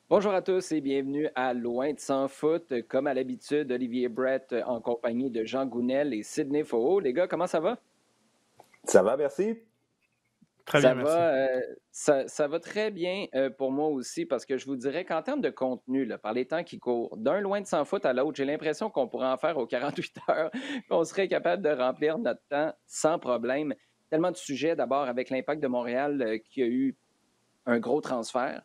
Bonjour à tous et bienvenue à Loin de sans foot. Comme à l'habitude, Olivier Brett en compagnie de Jean Gounel et Sidney Faux. Les gars, comment ça va? Ça va, merci. Très Ça bien, merci. va, ça va très bien pour moi aussi parce que je vous dirais qu'en termes de contenu, là, par les temps qui courent, d'un Loin de sans foot à l'autre, j'ai l'impression qu'on pourrait en faire aux 48 heures, qu'on serait capable de remplir notre temps sans problème. Tellement de sujets, d'abord avec l'Impact de Montréal qui a eu un gros transfert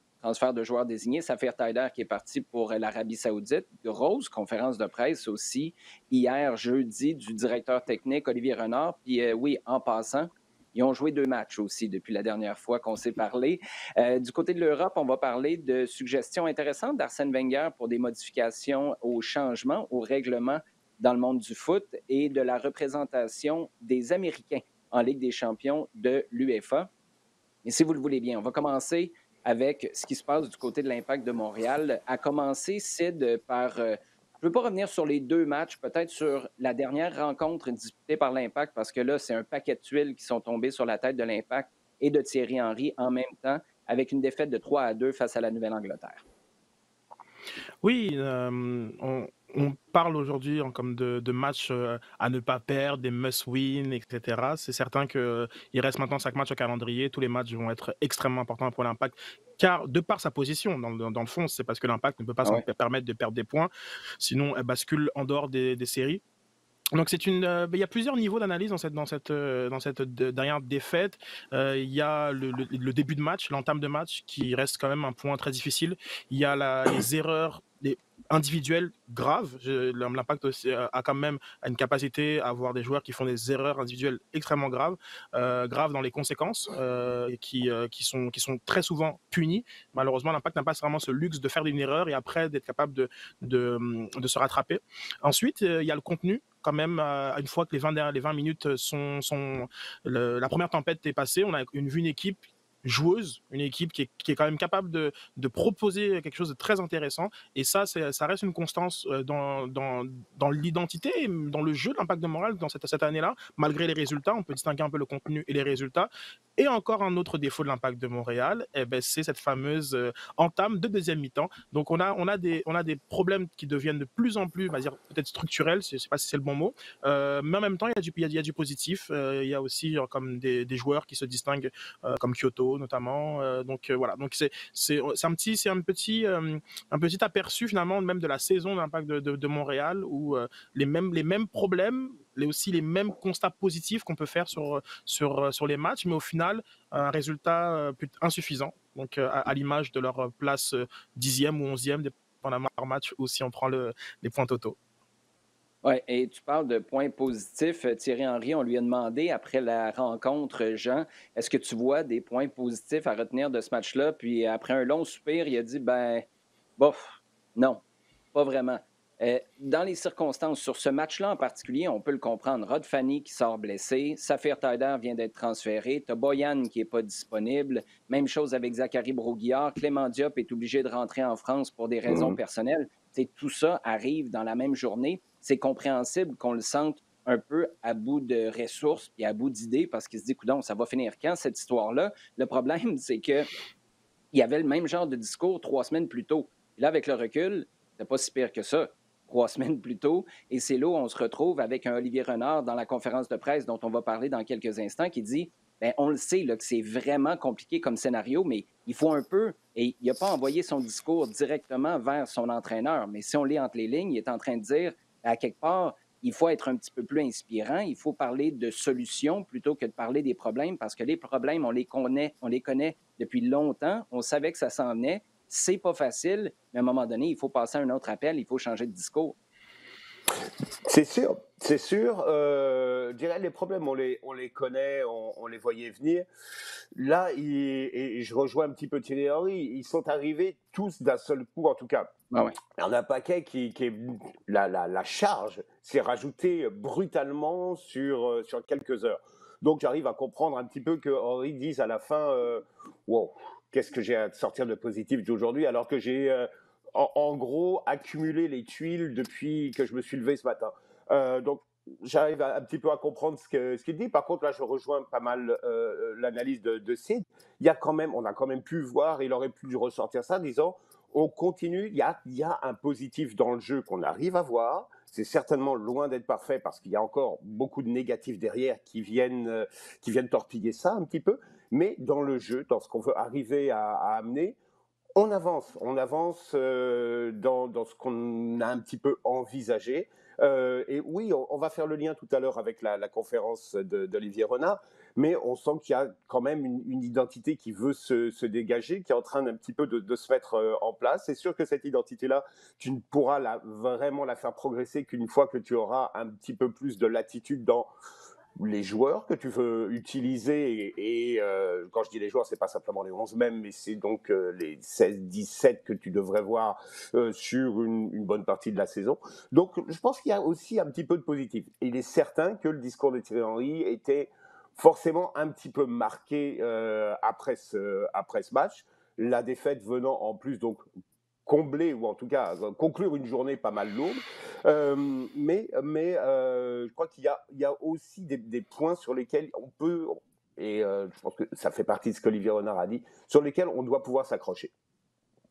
de joueurs désignés. Safir Taider qui est parti pour l'Arabie Saoudite. Grosse conférence de presse aussi, hier, jeudi, du directeur technique Olivier Renard. Puis oui, en passant, ils ont joué 2 matchs aussi depuis la dernière fois qu'on s'est parlé. Du côté de l'Europe, on va parler de suggestions intéressantes d'Arsène Wenger pour des modifications aux changements, au règlement dans le monde du foot et de la représentation des Américains en Ligue des champions de l'UEFA. Et si vous le voulez bien, on va commencer avec ce qui se passe du côté de l'Impact de Montréal. À commencer, Sid, par. Je ne veux pas revenir sur les 2 matchs, peut-être sur la dernière rencontre disputée par l'Impact, parce que là, c'est un paquet de tuiles qui sont tombées sur la tête de l'Impact et de Thierry Henry en même temps, avec une défaite de 3-2 face à la Nouvelle-Angleterre. Oui, on parle aujourd'hui comme de matchs à ne pas perdre, des must-win, etc. C'est certain qu'il reste maintenant 5 matchs au calendrier. Tous les matchs vont être extrêmement importants pour l'Impact, car de par sa position, dans le fond, c'est parce que l'Impact ne peut pas Ah s'en ouais. permettre de perdre des points. Sinon, elle bascule en dehors des séries. Donc il y a plusieurs niveaux d'analyse dans cette dernière défaite. Il y a le début de match, l'entame de match, qui reste quand même un point très difficile. Il y a les erreurs individuelles graves. L'Impact aussi a quand même une capacité à avoir des joueurs qui font des erreurs individuelles extrêmement graves dans les conséquences, qui sont très souvent punies. Malheureusement, l'Impact n'a pas vraiment ce luxe de faire une erreur et après d'être capable de se rattraper. Ensuite, il y a le contenu. Quand même, une fois que les 20 minutes la première tempête est passée, on a vu une équipe joueuse, une équipe qui est quand même capable de proposer quelque chose de très intéressant. Et ça reste une constance dans l'identité, et dans le jeu de l'Impact de Montréal dans cette année-là, malgré les résultats. On peut distinguer un peu le contenu et les résultats. Et encore un autre défaut de l'Impact de Montréal, c'est cette fameuse entame de deuxième mi-temps. Donc on a des problèmes qui deviennent de plus en plus, on va dire, peut-être structurels, je ne sais pas si c'est le bon mot, mais en même temps, il y a du positif. Il y a aussi comme des joueurs qui se distinguent, comme Kyoto notamment. Donc voilà, donc c'est un petit aperçu finalement même de la saison de l'Impact de Montréal, où les mêmes problèmes, aussi les mêmes constats positifs qu'on peut faire sur les matchs, mais au final, un résultat insuffisant. Donc, à l'image de leur place 10e ou 11e, dépendamment par match, ou si on prend les points totaux. Oui, et tu parles de points positifs. Thierry Henry, on lui a demandé après la rencontre, Jean, est-ce que tu vois des points positifs à retenir de ce match-là? Puis après un long soupir, il a dit, ben, bof, non, pas vraiment. Dans les circonstances, sur ce match-là en particulier, on peut le comprendre. Rod Fanny qui sort blessé, Safir Taider vient d'être transféré, tu as Boyan qui n'est pas disponible, même chose avec Zachary Broguillard, Clément Diop est obligé de rentrer en France pour des raisons Mhm. personnelles. Tout ça arrive dans la même journée. C'est compréhensible qu'on le sente un peu à bout de ressources et à bout d'idées parce qu'il se dit, coudonc, ça va finir quand cette histoire-là? Le problème, c'est que il y avait le même genre de discours 3 semaines plus tôt. Puis là, avec le recul, c'est pas si pire que ça. 3 semaines plus tôt. Et c'est là où on se retrouve avec un Olivier Renard dans la conférence de presse dont on va parler dans quelques instants qui dit ben, on le sait là, que c'est vraiment compliqué comme scénario, mais il faut un peu. Et il n'a pas envoyé son discours directement vers son entraîneur. Mais si on lit entre les lignes, il est en train de dire à quelque part, il faut être un petit peu plus inspirant, il faut parler de solutions plutôt que de parler des problèmes, parce que les problèmes, on les connaît depuis longtemps, on savait que ça s'en venait, c'est pas facile, mais à un moment donné, il faut passer à un autre appel, il faut changer de discours. C'est sûr, c'est sûr. Je dirais les problèmes, on les connaît, on les voyait venir. Là, et je rejoins un petit peu Thierry Henry, ils sont arrivés tous d'un seul coup, en tout cas. Ah ouais. Il y en a un paquet qui est la charge s'est rajoutée brutalement sur quelques heures. Donc j'arrive à comprendre un petit peu que Henry dise à la fin, wow, qu'est-ce que j'ai à sortir de positif d'aujourd'hui, alors que j'ai en gros accumulé les tuiles depuis que je me suis levé ce matin. Donc j'arrive un petit peu à comprendre ce qu'il dit. Par contre, là, je rejoins pas mal l'analyse de Sid. On a quand même pu voir, il aurait pu ressortir ça, disant on continue. Il y a un positif dans le jeu qu'on arrive à voir. C'est certainement loin d'être parfait parce qu'il y a encore beaucoup de négatifs derrière qui viennent torpiller ça un petit peu. Mais dans le jeu, dans ce qu'on veut arriver à amener, on avance dans ce qu'on a un petit peu envisagé. Et oui, on va faire le lien tout à l'heure avec la conférence d'Olivier Renard, mais on sent qu'il y a quand même une identité qui veut se dégager, qui est en train d'un petit peu de se mettre en place. C'est sûr que cette identité-là, tu ne pourras vraiment la faire progresser qu'une fois que tu auras un petit peu plus de latitude dans les joueurs que tu veux utiliser, et quand je dis les joueurs, c'est pas simplement les 11 mêmes, mais c'est donc les 16-17 que tu devrais voir sur une bonne partie de la saison. Donc je pense qu'il y a aussi un petit peu de positif. Et il est certain que le discours de Thierry Henry était forcément un petit peu marqué après ce match, la défaite venant en plus donc combler, ou en tout cas conclure une journée pas mal lourde. Mais je crois qu'il y a aussi des points sur lesquels on peut, et je pense que ça fait partie de ce qu'Olivier Renard a dit, sur lesquels on doit pouvoir s'accrocher.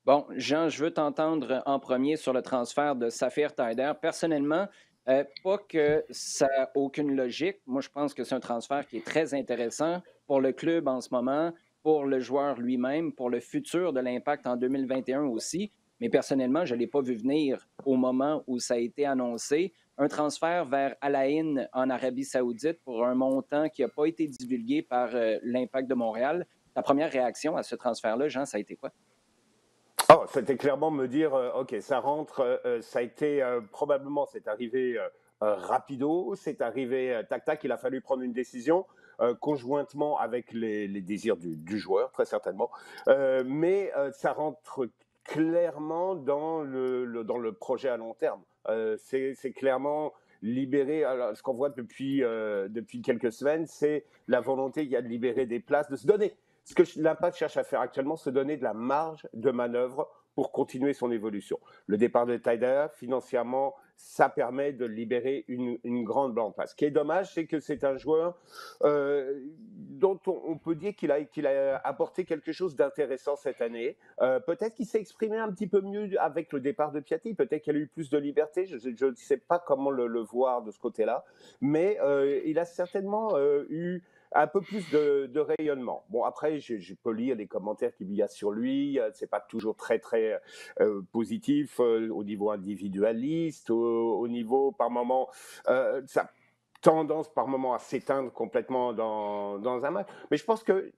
Bon, Jean, je veux t'entendre en premier sur le transfert de Saphir Taider. Personnellement, pas que ça n'a aucune logique. Moi, je pense que c'est un transfert qui est très intéressant pour le club en ce moment, pour le joueur lui-même, pour le futur de l'Impact en 2021 aussi. Mais personnellement, je ne l'ai pas vu venir au moment où ça a été annoncé. Un transfert vers Al Ain en Arabie Saoudite pour un montant qui n'a pas été divulgué par l'Impact de Montréal. Ta première réaction à ce transfert-là, Jean, ça a été quoi? Oh, c'était clairement me dire, OK, ça rentre, ça a été probablement, c'est arrivé rapido, c'est arrivé tac-tac, il a fallu prendre une décision conjointement avec les désirs du joueur, très certainement. Mais ça rentre clairement dans le projet à long terme. C'est clairement libérer, alors, ce qu'on voit depuis quelques semaines, c'est la volonté qu'il y a de libérer des places, de se donner. Ce que l'Impact cherche à faire actuellement, se donner de la marge de manœuvre pour continuer son évolution. Le départ de Taider, financièrement, ça permet de libérer une grande place. Ce qui est dommage, c'est que c'est un joueur dont on peut dire qu'il a apporté quelque chose d'intéressant cette année. Peut-être qu'il s'est exprimé un petit peu mieux avec le départ de Piatti, peut-être qu'il a eu plus de liberté, je ne sais pas comment le voir de ce côté-là, mais il a certainement eu un peu plus de rayonnement. Bon, après, je peux lire les commentaires qu'il y a sur lui. C'est pas toujours très positif au niveau individualiste, au niveau par moment, ça tendance par moment à s'éteindre complètement dans un match. Mais je pense que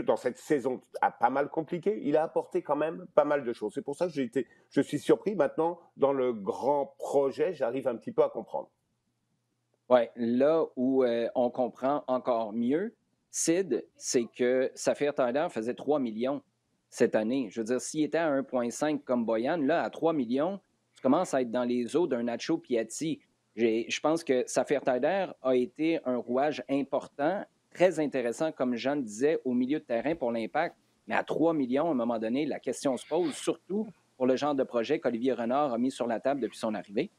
dans cette saison pas mal compliquée, il a apporté quand même pas mal de choses. C'est pour ça que je suis surpris. Maintenant, dans le grand projet, j'arrive un petit peu à comprendre. Oui, là où on comprend encore mieux, Sid, c'est que Saphir Taider faisait 3 millions cette année. Je veux dire, s'il était à 1,5 comme Boyan, là, à 3 millions, tu commences à être dans les eaux d'un Nacho Piatti. Je pense que Saphir Taider a été un rouage important, très intéressant, comme Jean le disait, au milieu de terrain pour l'Impact. Mais à 3 millions, à un moment donné, la question se pose, surtout pour le genre de projet qu'Olivier Renard a mis sur la table depuis son arrivée.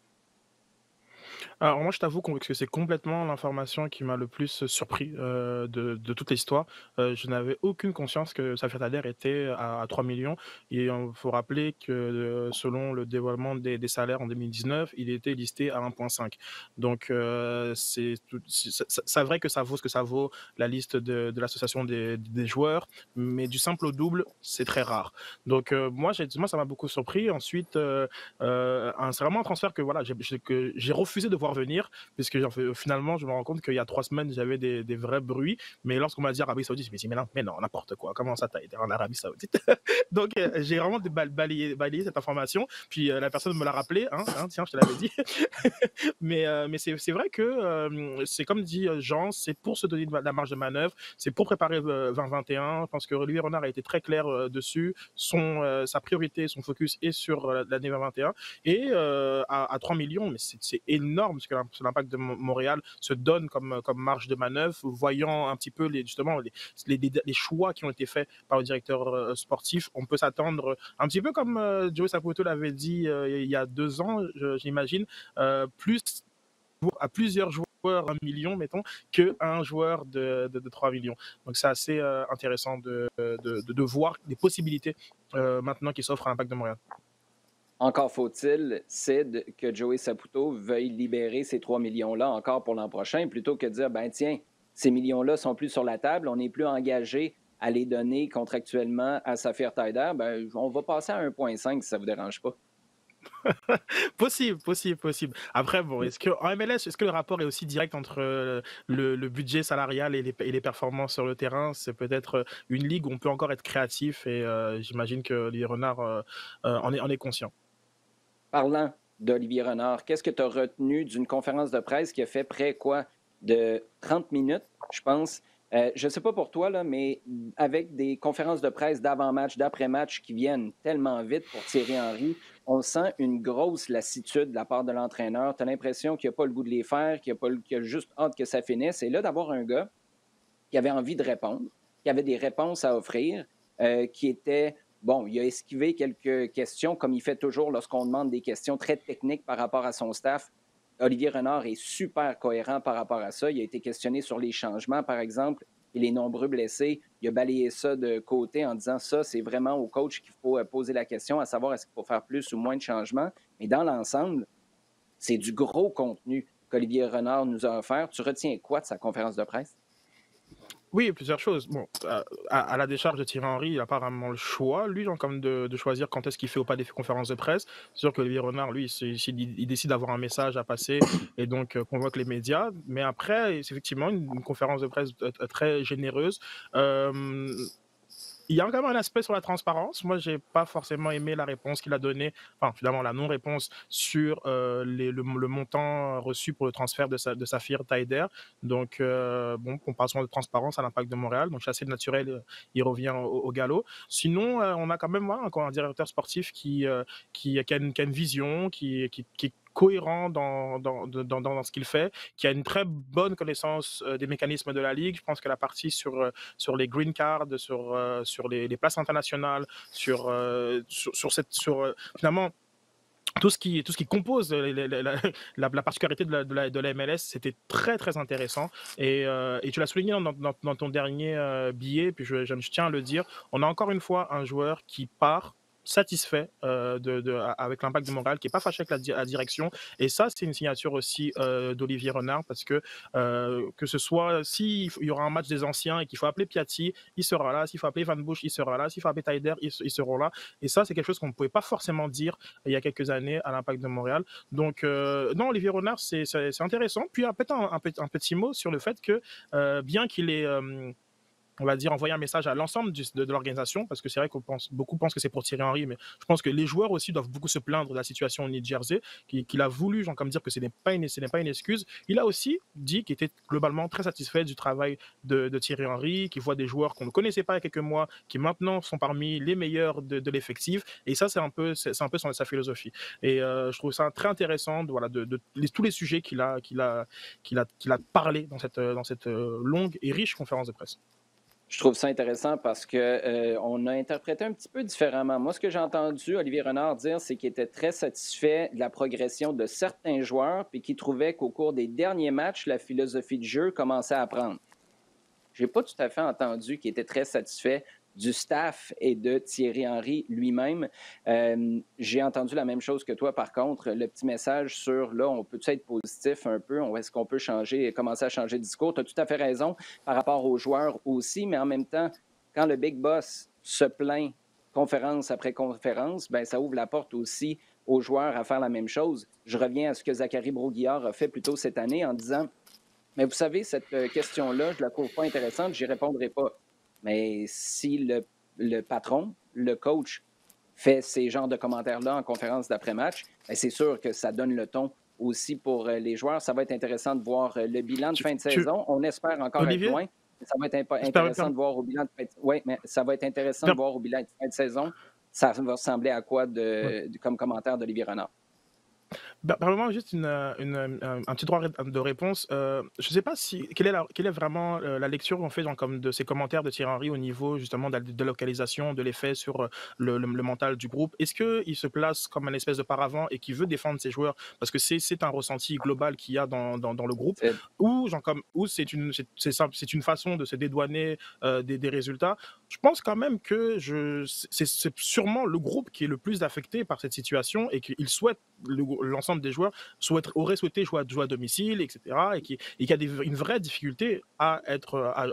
Alors moi, je t'avoue que c'est complètement l'information qui m'a le plus surpris de toute l'histoire. Je n'avais aucune conscience que Saphir Taider était à 3 millions. Et il faut rappeler que selon le dévoilement des salaires en 2019, il était listé à 1,5. Donc c'est vrai que ça vaut ce que ça vaut, la liste de l'association des joueurs, mais du simple au double, c'est très rare. Donc moi, ça m'a beaucoup surpris. Ensuite, c'est vraiment un transfert que voilà, que j'ai refusé de voir venir, puisque finalement, je me rends compte qu'il y a 3 semaines, j'avais des vrais bruits. Mais lorsqu'on m'a dit Arabie Saoudite, je me suis dit, mais non, n'importe quoi. Comment ça, t'as été en Arabie Saoudite? Donc, j'ai vraiment balayé cette information. Puis, la personne me l'a rappelé, tiens, je te l'avais dit. mais c'est vrai que c'est comme dit Jean, c'est pour se donner de la marge de manœuvre, c'est pour préparer 2021. Je pense que Olivier Renard a été très clair dessus. Sa priorité, son focus est sur l'année 2021. Et à 3 millions, mais c'est énorme ce que l'Impact de Montréal se donne comme marge de manœuvre, voyant un petit peu les choix qui ont été faits par le directeur sportif. On peut s'attendre un petit peu comme Joey Saputo l'avait dit il y a 2 ans, j'imagine, à plusieurs joueurs joueur 1 million, mettons, qu'un joueur de 3 millions. Donc c'est assez intéressant de voir les possibilités maintenant qui s'offrent à l'Impact de Montréal. Encore faut-il, Sid, que Joey Saputo veuille libérer ces 3 millions-là encore pour l'an prochain, plutôt que de dire, ben tiens, ces millions-là sont plus sur la table, on n'est plus engagé à les donner contractuellement à Saphir Taider, ben on va passer à 1,5 si ça ne vous dérange pas. Possible. Après, bon, en MLS, est-ce que le rapport est aussi direct entre le budget salarial et les performances sur le terrain? C'est peut-être une ligue où on peut encore être créatif et j'imagine que Olivier Renard en est conscient. Parlant d'Olivier Renard, qu'est-ce que tu as retenu d'une conférence de presse qui a fait près de 30 minutes, je pense? Je ne sais pas pour toi, là, mais avec des conférences de presse d'avant-match, d'après-match qui viennent tellement vite pour Thierry Henry, on sent une grosse lassitude de la part de l'entraîneur. Tu as l'impression qu'il n'a pas le goût de les faire, qu'il a juste hâte que ça finisse. Et là, d'avoir un gars qui avait envie de répondre, qui avait des réponses à offrir, qui était... Bon, il a esquivé quelques questions, comme il fait toujours lorsqu'on demande des questions très techniques par rapport à son staff. Olivier Renard est super cohérent par rapport à ça. Il a été questionné sur les changements, par exemple, et les nombreux blessés. Il a balayé ça de côté en disant ça, c'est vraiment au coach qu'il faut poser la question, à savoir est-ce qu'il faut faire plus ou moins de changements. Mais dans l'ensemble, c'est du gros contenu qu'Olivier Renard nous a offert. Tu retiens quoi de sa conférence de presse? Oui, plusieurs choses. Bon, à la décharge de Thierry Henry, il n'a pas vraiment le choix, lui, genre, comme de choisir quand est-ce qu'il fait ou pas des conférences de presse. C'est sûr qu'Olivier Renard, lui, il décide d'avoir un message à passer et donc convoque les médias. Mais après, c'est effectivement une conférence de presse très généreuse. Il y a quand même un aspect sur la transparence. Moi, j'ai pas forcément aimé la réponse qu'il a donnée, enfin, finalement, la non-réponse sur le montant reçu pour le transfert de Saphir Taider. Donc, bon, on parle souvent de transparence à l'Impact de Montréal. Donc, c'est assez naturel, il revient au galop. Sinon, on a quand même encore un directeur sportif qui a une vision, qui est cohérent dans ce qu'il fait, qui a une très bonne connaissance des mécanismes de la Ligue. Je pense que la partie sur les green cards, sur les places internationales, finalement tout ce qui compose la particularité de la MLS, c'était très très intéressant et tu l'as souligné dans ton dernier billet, puis je tiens à le dire, on a encore une fois un joueur qui part satisfait avec l'Impact de Montréal, qui n'est pas fâché avec la direction. Et ça, c'est une signature aussi d'Olivier Renard, parce que ce soit s'il y aura un match des anciens et qu'il faut appeler Piatti, il sera là. S'il faut appeler Van Bush, il sera là. S'il faut appeler Taider, ils seront là. Et ça, c'est quelque chose qu'on ne pouvait pas forcément dire il y a quelques années à l'Impact de Montréal. Donc, non, Olivier Renard, c'est intéressant. Puis, peut-être un petit mot sur le fait que, bien qu'il ait... on va dire, envoyer un message à l'ensemble de l'organisation, parce que c'est vrai beaucoup pensent que c'est pour Thierry Henry, mais je pense que les joueurs aussi doivent beaucoup se plaindre de la situation au New Jersey, qu'il a voulu, genre, comme dire que ce n'est pas une excuse. Il a aussi dit qu'il était globalement très satisfait du travail de Thierry Henry, qu'il voit des joueurs qu'on ne connaissait pas il y a quelques mois, qui maintenant sont parmi les meilleurs de l'effectif, et ça, c'est un peu sa philosophie. Et je trouve ça très intéressant de tous les sujets qu'il a parlé dans cette longue et riche conférence de presse. Je trouve ça intéressant parce qu'on a interprété un petit peu différemment. Moi, ce que j'ai entendu Olivier Renard dire, c'est qu'il était très satisfait de la progression de certains joueurs puis qu'il trouvait qu'au cours des derniers matchs, la philosophie de jeu commençait à prendre. Je n'ai pas tout à fait entendu qu'il était très satisfait du staff et de Thierry Henry lui-même. J'ai entendu la même chose que toi, par contre, le petit message sur, là, on peut être positif un peu, est-ce qu'on peut commencer à changer de discours? Tu as tout à fait raison par rapport aux joueurs aussi, mais en même temps, quand le Big Boss se plaint conférence après conférence, ben ça ouvre la porte aussi aux joueurs à faire la même chose. Je reviens à ce que Zachary Brault-Guillard a fait plus tôt cette année en disant, mais vous savez, cette question-là, je ne la trouve pas intéressante, je n'y répondrai pas. Mais si le patron, le coach, fait ces genres de commentaires-là en conférence d'après-match, bien, c'est sûr que ça donne le ton aussi pour les joueurs. Ça va être intéressant de voir le bilan de fin de saison. On espère encore Olivier, être loin. Ça va être intéressant de voir au bilan de fin de... Oui, mais ça va être intéressant de voir au bilan de fin de saison. Ça va ressembler à quoi comme commentaire d'Olivier Renard? Permets-moi juste un petit droit de réponse. Je ne sais pas quelle est vraiment la lecture qu'on fait genre, comme de ces commentaires de Thierry Henry au niveau justement de la délocalisation, de l'effet sur le mental du groupe. Est-ce qu'il se place comme un espèce de paravent et qui veut défendre ses joueurs parce que c'est un ressenti global qu'il y a dans le groupe, C'est- ou, genre, ou c'est une façon de se dédouaner des résultats? Je pense quand même que c'est sûrement le groupe qui est le plus affecté par cette situation et qu'il souhaite l'ensemble des joueurs auraient souhaité jouer à domicile, etc. Et qu'il y a une vraie difficulté à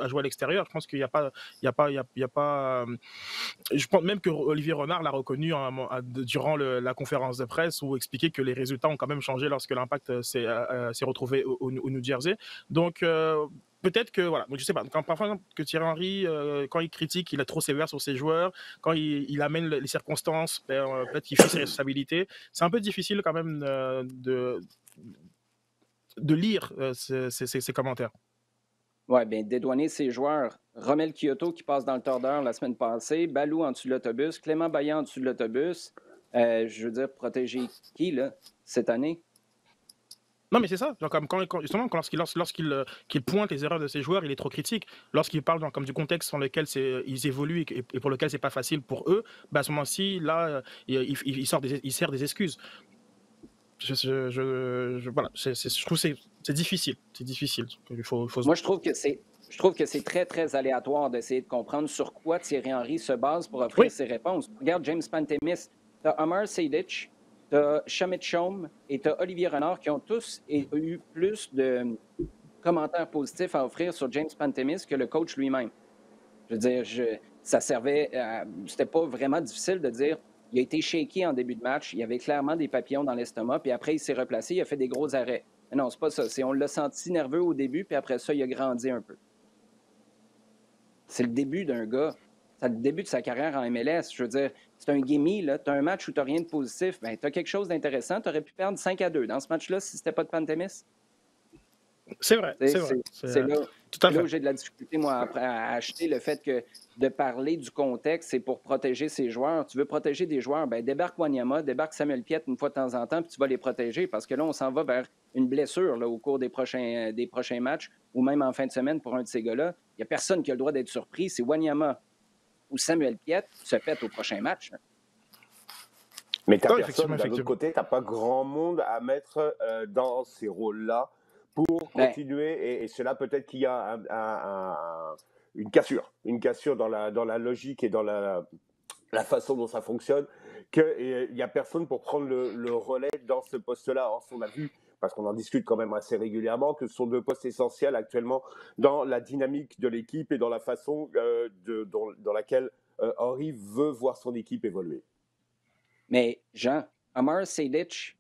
jouer à l'extérieur. Je pense qu'il n'y a pas, il y a pas, il y a pas. Je pense même que Olivier Renard l'a reconnu durant la conférence de presse où expliquait que les résultats ont quand même changé lorsque l'Impact s'est retrouvé au New Jersey. Donc peut-être que voilà, donc je sais pas. Quand parfois que Thierry Henry, quand il critique, il est trop sévère sur ses joueurs. Quand il amène les circonstances, peut-être qu'il fait ses responsabilités. C'est un peu difficile quand même de lire ces commentaires. Ouais, bien, dédouaner ses joueurs. Romel Kyoto qui passe dans le tordeur la semaine passée, Balou en dessous de l'autobus, Clément Baillan en dessous de l'autobus. Je veux dire, protéger qui, là, cette année? Non, mais c'est ça. Genre, justement, qu'il pointe les erreurs de ses joueurs, il est trop critique. Lorsqu'il parle comme du contexte dans lequel ils évoluent et pour lequel c'est pas facile pour eux, à ce moment-ci, là, il sert des excuses. Voilà, je trouve que c'est difficile. C'est difficile. Moi, je trouve que c'est très, très aléatoire d'essayer de comprendre sur quoi Thierry Henry se base pour offrir Oui, ses réponses. Regarde James Pantemis, tu as Omar Sejdic, tu as Shamit Chaume et tu as Olivier Renard qui ont tous eu plus de commentaires positifs à offrir sur James Pantemis que le coach lui-même. Je veux dire, ça servait. C'était pas vraiment difficile de dire. Il a été shaky en début de match. Il y avait clairement des papillons dans l'estomac. Puis après, il s'est replacé. Il a fait des gros arrêts. Mais non, c'est pas ça. On l'a senti nerveux au début. Puis après ça, il a grandi un peu. C'est le début d'un gars. C'est le début de sa carrière en MLS. Je veux dire, c'est un gimme. Tu as un match où tu n'as rien de positif. Ben, tu as quelque chose d'intéressant. Tu aurais pu perdre 5-2 dans ce match-là si c'était pas de Pantémis. c'est vrai. C'est vrai. C'est là, Tout à là fait. où j'ai de la difficulté, moi, à acheter le fait que de parler du contexte, c'est pour protéger ses joueurs. Tu veux protéger des joueurs, ben débarque Wanyama, débarque Samuel Piette une fois de temps en temps, puis tu vas les protéger parce que là, on s'en va vers une blessure là, au cours des prochains matchs ou même en fin de semaine pour un de ces gars-là. Il n'y a personne qui a le droit d'être surpris. C'est Wanyama ou Samuel Piette qui se pète au prochain match. Mais tu Non, n'as personne, d'un autre effectivement. côté, tu n'as pas grand monde à mettre dans ces rôles-là pour Ben, continuer. Et cela peut-être qu'il y a une cassure dans la logique et dans la façon dont ça fonctionne, qu'il n'y a personne pour prendre le relais dans ce poste-là. Or, on a vu, parce qu'on en discute quand même assez régulièrement, que ce sont deux postes essentiels actuellement dans la dynamique de l'équipe et dans la façon dans laquelle Henry veut voir son équipe évoluer. mais Jean, Omar Sejdic,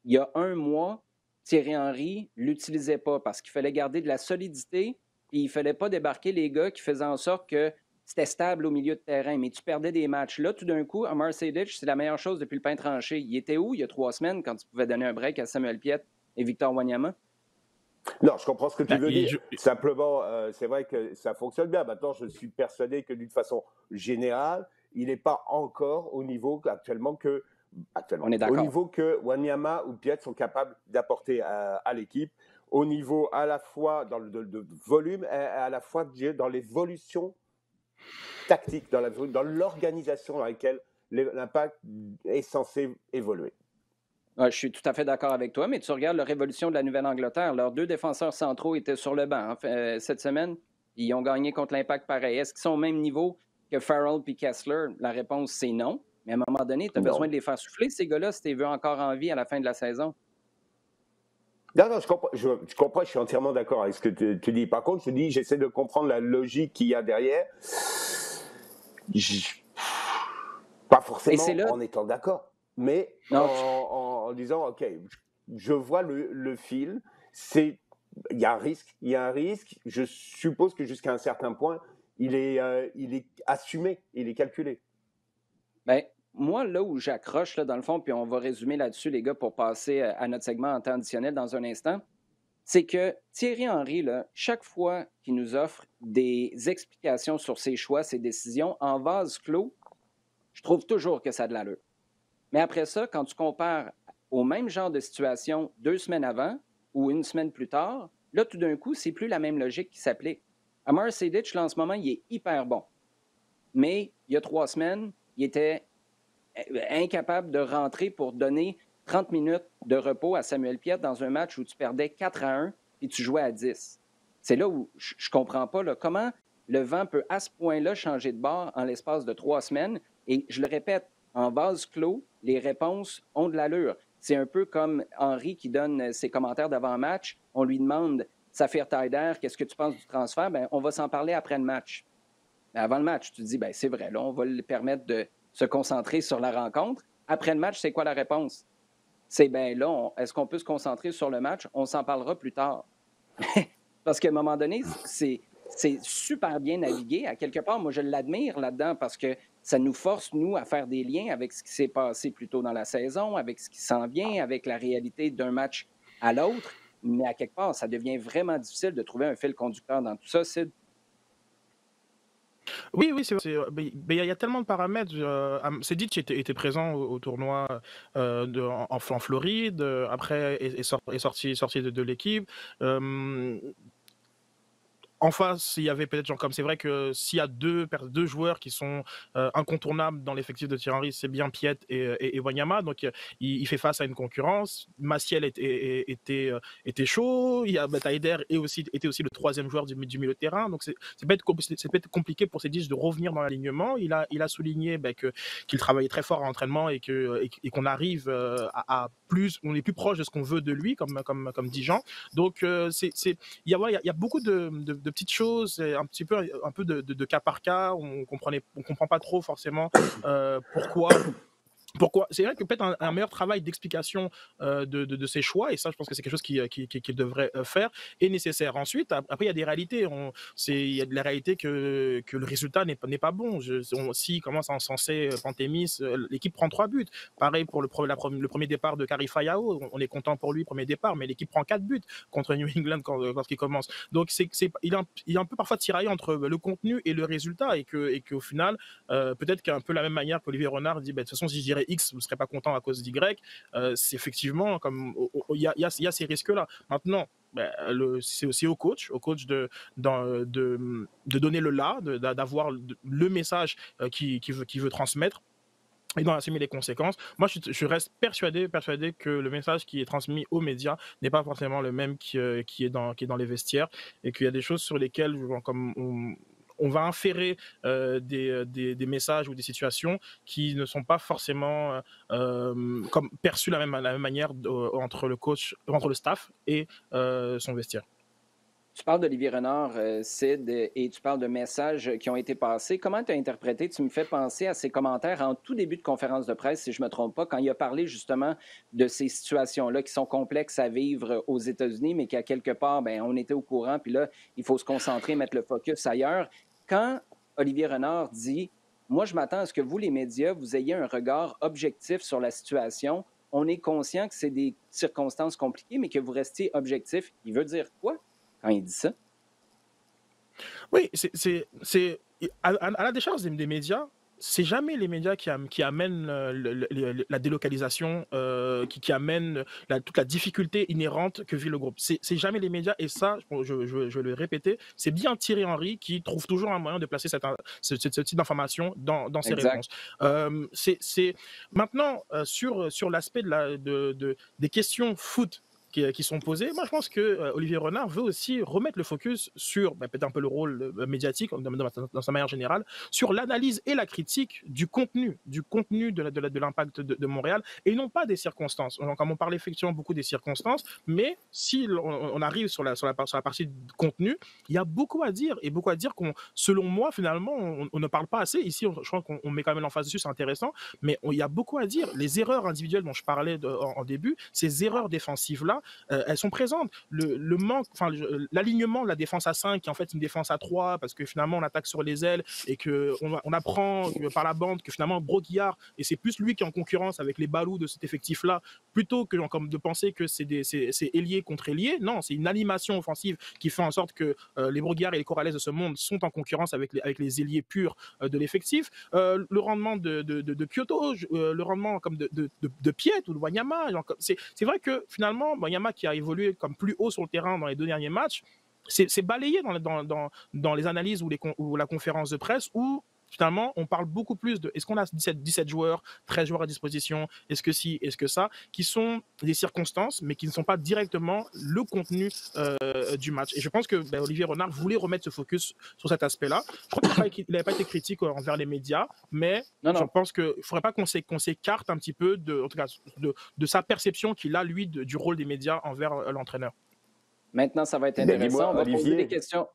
il y a un mois, Thierry Henry ne l'utilisait pas parce qu'il fallait garder de la solidité et il ne fallait pas débarquer les gars qui faisaient en sorte que c'était stable au milieu de terrain. Mais tu perdais des matchs. Là, tout d'un coup, Omar Sejdic, c'est la meilleure chose depuis le pain tranché. Il était où il y a 3 semaines quand tu pouvais donner un break à Samuel Piette et Victor Wanyama? Non, je comprends ce que tu veux dire. Je- Simplement, c'est vrai que ça fonctionne bien. Maintenant, je suis persuadé que d'une façon générale, il n'est pas encore au niveau On est au d'accord. niveau que Wanyama ou Piet sont capables d'apporter à l'équipe, au niveau à la fois dans de volume et à la fois dans l'évolution tactique, dans l'organisation dans laquelle l'Impact est censé évoluer. Ouais, je suis tout à fait d'accord avec toi, mais tu regardes la révolution de la Nouvelle-Angleterre. Leurs 2 défenseurs centraux étaient sur le banc cette semaine. Ils ont gagné contre l'Impact pareil. Est-ce qu'ils sont au même niveau que Farrell et Kessler? La réponse, c'est non. Mais à un moment donné, tu as besoin Non. de les faire souffler, ces gars-là, si tu les veux encore en vie à la fin de la saison. Non, je comprends, je suis entièrement d'accord avec ce que tu dis. Par contre, j'essaie de comprendre la logique qu'il y a derrière. Pas forcément là... en étant d'accord, mais non, en disant, OK, je vois le fil, il y a un risque, je suppose que jusqu'à un certain point, il est assumé, il est calculé. ben, moi, là où j'accroche, là, dans le fond, puis on va résumer là-dessus, les gars, pour passer à notre segment en temps additionnel dans un instant, c'est que Thierry Henry, là, chaque fois qu'il nous offre des explications sur ses choix, ses décisions, en vase clos, je trouve toujours que ça a de l'allure. Mais après ça, quand tu compares au même genre de situation 2 semaines avant ou une semaine plus tard, là, tout d'un coup, c'est plus la même logique qui s'applique. Amar Sejdic, là, en ce moment, il est hyper bon. Mais il y a 3 semaines, il était incapable de rentrer pour donner 30 minutes de repos à Samuel Piette dans un match où tu perdais 4-1 et tu jouais à 10. C'est là où je ne comprends pas là, comment le vent peut à ce point-là changer de bord en l'espace de 3 semaines. Et je le répète, en vase clos, les réponses ont de l'allure. C'est un peu comme Henry qui donne ses commentaires d'avant-match. On lui demande, Saphir Taider, qu'est-ce que tu penses du transfert? Bien, on va s'en parler après le match. Mais avant le match, tu te dis, bien, c'est vrai, là, on va lui permettre de se concentrer sur la rencontre. Après le match, c'est quoi la réponse? C'est bien là, est-ce qu'on peut se concentrer sur le match? On s'en parlera plus tard. Parce qu'à un moment donné, c'est super bien navigué. À quelque part, moi, je l'admire là-dedans parce que ça nous force, nous, à faire des liens avec ce qui s'est passé plus tôt dans la saison, avec ce qui s'en vient, avec la réalité d'un match à l'autre. Mais à quelque part, ça devient vraiment difficile de trouver un fil conducteur dans tout ça, Sid. Oui, oui, il y a tellement de paramètres. Sedic était présent au tournoi en Floride. Après, est sorti de l'équipe. En face, il y avait peut-être genre comme c'est vrai que s'il y a deux joueurs qui sont incontournables dans l'effectif de Thierry Henry, c'est bien Piet et Wanyama. Donc il fait face à une concurrence. Maciel était chaud. Il y a Taider était aussi le troisième joueur du milieu de terrain. Donc c'est peut-être compliqué pour Sedic de revenir dans l'alignement. Il a souligné qu'il travaillait très fort à l'entraînement et qu'on arrive on est plus proche de ce qu'on veut de lui, comme dit Jean. Donc il y a beaucoup de petites choses, un peu de cas par cas. On comprend pas trop forcément pourquoi. C'est vrai que peut-être un meilleur travail d'explication de ses choix, et ça, je pense que c'est quelque chose qu'il devrait faire, est nécessaire. Ensuite, après, il y a des réalités. Il y a de la réalité que le résultat n'est pas bon. S'il commence à encenser Pantémis, l'équipe prend 3 buts. Pareil pour le premier départ de Kari Fayao. On est content pour lui, premier départ, mais l'équipe prend 4 buts contre New England lorsqu'il commence. Donc, il est un peu parfois tiraillé entre le contenu et le résultat, et qu'au final, peut-être qu'un peu la même manière qu'Olivier Renard dit, de toute façon, si je dirais X, vous ne serez pas content à cause d'Y. C'est effectivement comme il y a ces risques-là. Maintenant, c'est aussi au coach de donner le là, d'avoir le message qu'il veut transmettre et d'en assumer les conséquences. Moi, je reste persuadé que le message qui est transmis aux médias n'est pas forcément le même qui est dans les vestiaires, et qu'il y a des choses sur lesquelles, comme on va inférer des messages ou des situations qui ne sont pas forcément comme perçues de la même manière entre le coach, entre le staff et son vestiaire. Tu parles d'Olivier Renard, Sid, et tu parles de messages qui ont été passés. Comment tu as interprété? Tu me fais penser à ses commentaires en tout début de conférence de presse, si je ne me trompe pas, quand il a parlé justement de ces situations-là qui sont complexes à vivre aux États-Unis, mais qu'à quelque part, on était au courant, puis là, il faut se concentrer, mettre le focus ailleurs. Quand Olivier Renard dit « Moi, je m'attends à ce que vous, les médias, vous ayez un regard objectif sur la situation. On est conscient que c'est des circonstances compliquées, mais que vous restiez objectif. » Il veut dire quoi quand il dit ça? Oui, c'est à la décharge des médias. C'est jamais les médias qui amènent la délocalisation, qui amènent toute la difficulté inhérente que vit le groupe. C'est jamais les médias, et ça, je vais le répéter, c'est bien Thierry Henry qui trouve toujours un moyen de placer ce type d'information dans ses réponses. Maintenant, sur l'aspect des questions foot qui sont posées. Moi, je pense que Olivier Renard veut aussi remettre le focus sur peut-être un peu le rôle médiatique dans sa manière générale, sur l'analyse et la critique du contenu de l'impact de Montréal, et non pas des circonstances. Comme on parle effectivement beaucoup des circonstances, mais si on arrive sur la partie contenu, il y a beaucoup à dire, et beaucoup à dire selon moi, finalement, on ne parle pas assez. Ici, je crois qu'on met quand même l'emphase dessus, c'est intéressant, mais il y a beaucoup à dire. Les erreurs individuelles dont je parlais en début, ces erreurs défensives-là, elles sont présentes. Le manque, enfin, l'alignement de la défense à 5, qui est en fait une défense à 3, parce que finalement on attaque sur les ailes et qu'on apprend par la bande que finalement Broguillard, et c'est plus lui qui est en concurrence avec les balous de cet effectif-là, plutôt que comme de penser que c'est ailier contre ailier. Non, c'est une animation offensive qui fait en sorte que les Broguillard et les Corrales de ce monde sont en concurrence avec les ailiers purs de l'effectif. Le rendement de Kyoto, le rendement comme de Piet ou de Wanyama, c'est vrai que finalement Wanyama, qui a évolué comme plus haut sur le terrain dans les 2 derniers matchs, c'est balayé dans les analyses ou la conférence de presse, où finalement on parle beaucoup plus de est-ce qu'on a 17 joueurs, 13 joueurs à disposition, est-ce que si, est-ce que ça, qui sont des circonstances mais qui ne sont pas directement le contenu du match. Et je pense que Olivier Renard voulait remettre ce focus sur cet aspect-là. Je crois qu'il n'avait pas été critique envers les médias, mais je pense qu'il ne faudrait pas qu'on s'écarte un petit peu en tout cas, de sa perception qu'il a, lui, du rôle des médias envers l'entraîneur. Maintenant, ça va être intéressant.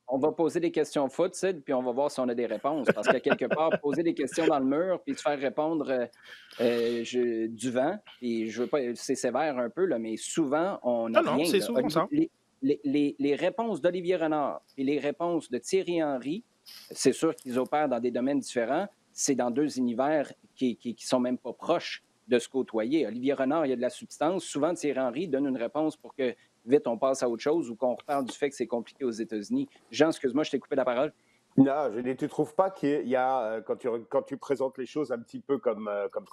On va poser des questions foot, Sid, puis on va voir si on a des réponses. Parce que quelque part, poser des questions dans le mur puis se faire répondre du vent, et je veux pas, c'est sévère un peu, là, mais souvent, on n'a rien. C'est souvent ça. Les réponses d'Olivier Renard et les réponses de Thierry Henry, c'est sûr qu'ils opèrent dans des domaines différents. C'est dans 2 univers qui sont même pas proches de se côtoyer. Olivier Renard, il y a de la substance. Souvent, Thierry Henry donne une réponse pour que vite on passe à autre chose ou qu'on reparle du fait que c'est compliqué aux États-Unis. Jean, excuse-moi, je t'ai coupé la parole. Non, tu ne trouves pas qu'il y a, quand tu présentes les choses un petit peu comme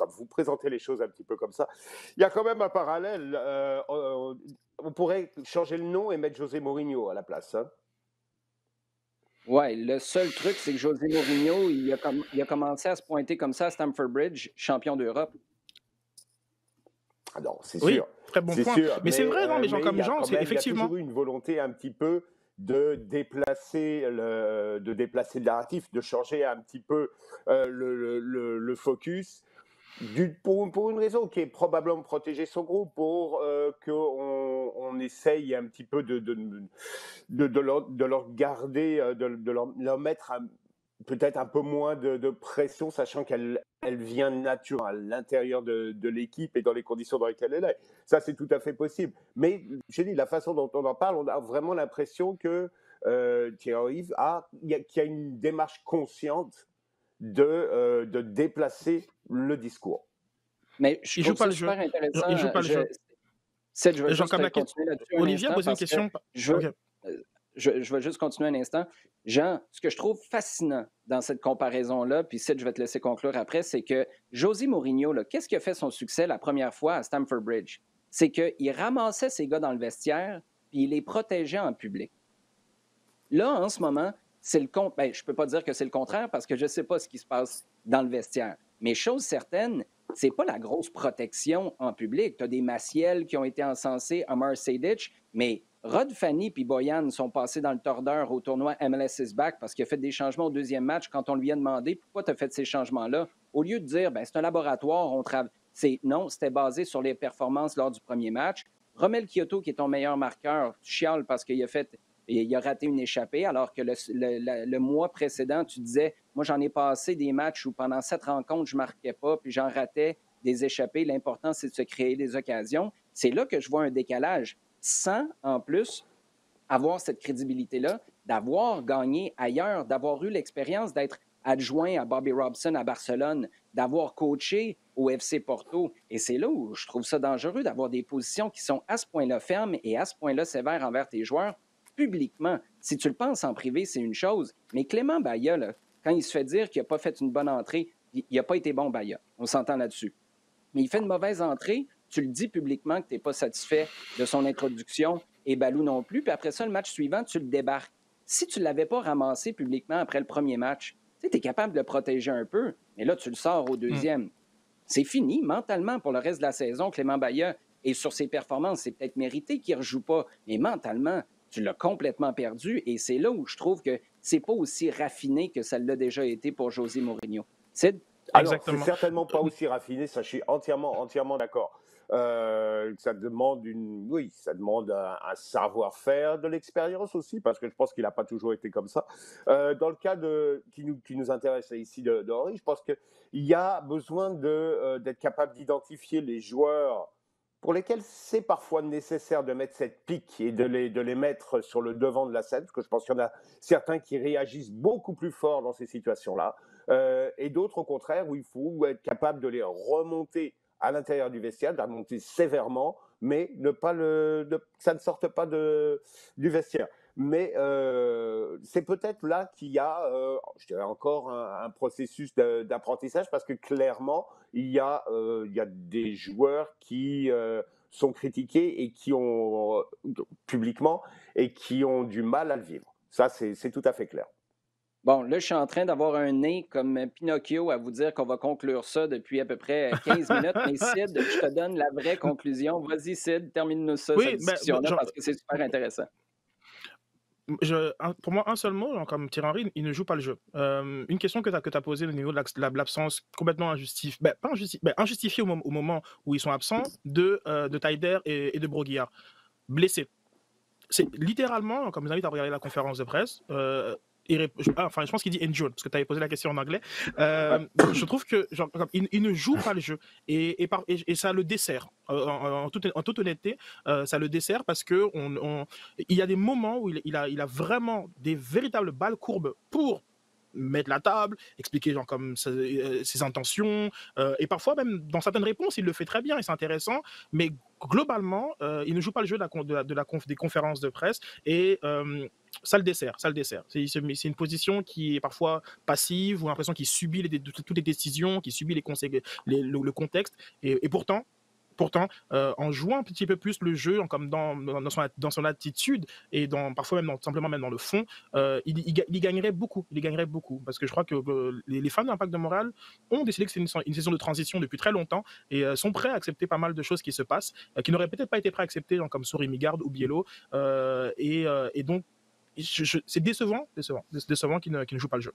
vous présentez les choses un petit peu comme ça, il y a quand même un parallèle. On pourrait changer le nom et mettre José Mourinho à la place. Hein. Oui, le seul truc, c'est que José Mourinho, il a commencé à se pointer comme ça à Stamford Bridge, champion d'Europe. Ah non, c'est oui, sûr. Très bon point. Sûr, mais c'est vrai, non, mais comme Jean, c'est effectivement. Il y a toujours eu une volonté un petit peu de déplacer le narratif, de changer un petit peu le focus, pour une raison qui est probablement protéger son groupe, pour qu'on essaye un petit peu de leur garder, de leur mettre peut-être un peu moins de pression, sachant qu'elle vient naturellement à l'intérieur de l'équipe et dans les conditions dans lesquelles elle est. Ça, c'est tout à fait possible. Mais, j'ai dit, la façon dont on en parle, on a vraiment l'impression que Thierry qu'il y a une démarche consciente de déplacer le discours. Mais je trouve ça super intéressant. Il joue pas le jeu. Je veux juste continuer là-dessus. Olivier a posé une question. Je vais juste continuer un instant. Jean, ce que je trouve fascinant dans cette comparaison-là, puis je vais te laisser conclure après, c'est que José Mourinho, qu'est-ce qui a fait son succès la première fois à Stamford Bridge? C'est qu'il ramassait ses gars dans le vestiaire, puis il les protégeait en public. Là, en ce moment, c'est le contraire. Je ne peux pas dire que c'est le contraire parce que je ne sais pas ce qui se passe dans le vestiaire. Mais chose certaine, ce n'est pas la grosse protection en public. Tu as des Maciel qui ont été encensés, Omar Sejdic, mais Rod Fanny et Boyan sont passés dans le tordeur au tournoi MLS is Back parce qu'il a fait des changements au 2e match quand on lui a demandé pourquoi tu as fait ces changements-là. Au lieu de dire c'est un laboratoire, non, c'était basé sur les performances lors du premier match. Romel Kyoto, qui est ton meilleur marqueur, tu chiales parce qu'il a raté une échappée, alors que le mois précédent, tu disais, moi, j'en ai passé des matchs où pendant 7 rencontres, je ne marquais pas, puis j'en ratais des échappées. L'important, c'est de se créer des occasions. C'est là que je vois un décalage. Sans, en plus, avoir cette crédibilité-là, d'avoir gagné ailleurs, d'avoir eu l'expérience d'être adjoint à Bobby Robson à Barcelone, d'avoir coaché au FC Porto. Et c'est là où je trouve ça dangereux d'avoir des positions qui sont à ce point-là fermes et à ce point-là sévères envers tes joueurs publiquement. Si tu le penses en privé, c'est une chose. Mais Clément Baillat, quand il se fait dire qu'il n'a pas fait une bonne entrée, il n'a pas été bon, Baillat. On s'entend là-dessus. Mais il fait une mauvaise entrée, tu le dis publiquement que tu n'es pas satisfait de son introduction et Balou non plus, puis après ça, le match suivant, tu le débarques. Si tu ne l'avais pas ramassé publiquement après le premier match, tu es capable de le protéger un peu, mais là, tu le sors au 2e. C'est fini mentalement pour le reste de la saison, Clément Baillat. Et sur ses performances, c'est peut-être mérité qu'il ne rejoue pas, mais mentalement, tu l'as complètement perdu. Et c'est là où je trouve que c'est pas aussi raffiné que ça l'a déjà été pour José Mourinho. Sid? Alors, c'est certainement pas aussi raffiné, ça, je suis entièrement d'accord. Ça demande un savoir-faire, de l'expérience aussi, parce que je pense qu'il n'a pas toujours été comme ça. Dans le cas qui nous intéresse ici de Henry, je pense qu'il y a besoin d'être capable d'identifier les joueurs pour lesquels c'est parfois nécessaire de mettre cette pique et de les mettre sur le devant de la scène, parce que je pense qu'il y en a certains qui réagissent beaucoup plus fort dans ces situations-là, et d'autres au contraire où il faut être capable de les remonter à l'intérieur du vestiaire, de les remonter sévèrement, mais que ça ne sorte pas du vestiaire. Mais c'est peut-être là qu'il y a, je dirais encore, un processus d'apprentissage, parce que clairement, il y a des joueurs qui sont critiqués et qui ont publiquement et qui ont du mal à le vivre. Ça, c'est tout à fait clair. Bon, là, je suis en train d'avoir un nez comme Pinocchio à vous dire qu'on va conclure ça depuis à peu près 15 minutes. Mais Sid, je te donne la vraie conclusion. Vas-y, Sid, termine-nous ça, cette Oui, discussion-là, parce que c'est super intéressant. Pour moi, un seul mot, hein, comme Thierry Henry, il ne joue pas le jeu. Une question que tu as posée au niveau de l'absence complètement injustifiée, pas injustifiée au moment où ils sont absents de Taider et de Broguillard. Blessés. C'est littéralement, comme vous invite à regarder la conférence de presse, je pense qu'il dit injured, parce que tu avais posé la question en anglais. Je trouve que il ne joue pas le jeu et ça le dessert. En toute honnêteté, ça le dessert parce que il y a des moments où il a vraiment des véritables balles courbes pour mettre la table, expliquer comme ses intentions, et parfois même dans certaines réponses, il le fait très bien et c'est intéressant, mais globalement, il ne joue pas le jeu des conférences de presse et ça le dessert. C'est une position qui est parfois passive ou l'impression qu'il subit toutes les décisions, qu'il subit le contexte et pourtant, en jouant un petit peu plus le jeu, comme dans son attitude et parfois même simplement même dans le fond, il gagnerait beaucoup. Il gagnerait beaucoup parce que je crois que les fans de l'Impact de Montréal ont décidé que c'est une saison de transition depuis très longtemps et sont prêts à accepter pas mal de choses qui se passent, qui n'auraient peut-être pas été prêts à accepter, comme Souris Migarde ou Biello. Et donc, c'est décevant qu'il ne joue pas le jeu.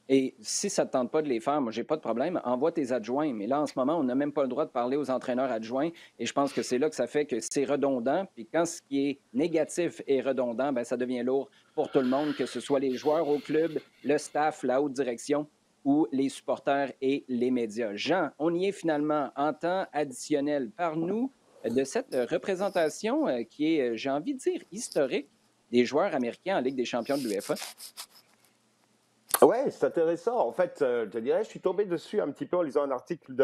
Et si ça ne te tente pas de les faire, moi, j'ai pas de problème. Envoie tes adjoints. Mais là, en ce moment, on n'a même pas le droit de parler aux entraîneurs adjoints. Et je pense que c'est là que ça fait que c'est redondant. Puis quand ce qui est négatif est redondant, ben, ça devient lourd pour tout le monde, que ce soit les joueurs au club, le staff, la haute direction ou les supporters et les médias. Jean, on y est finalement en temps additionnel. Parle-nous de cette représentation qui est, j'ai envie de dire, historique des joueurs américains en Ligue des champions de l'UEFA. Ouais, c'est intéressant. En fait, je te dirais, je suis tombé dessus un petit peu en lisant un article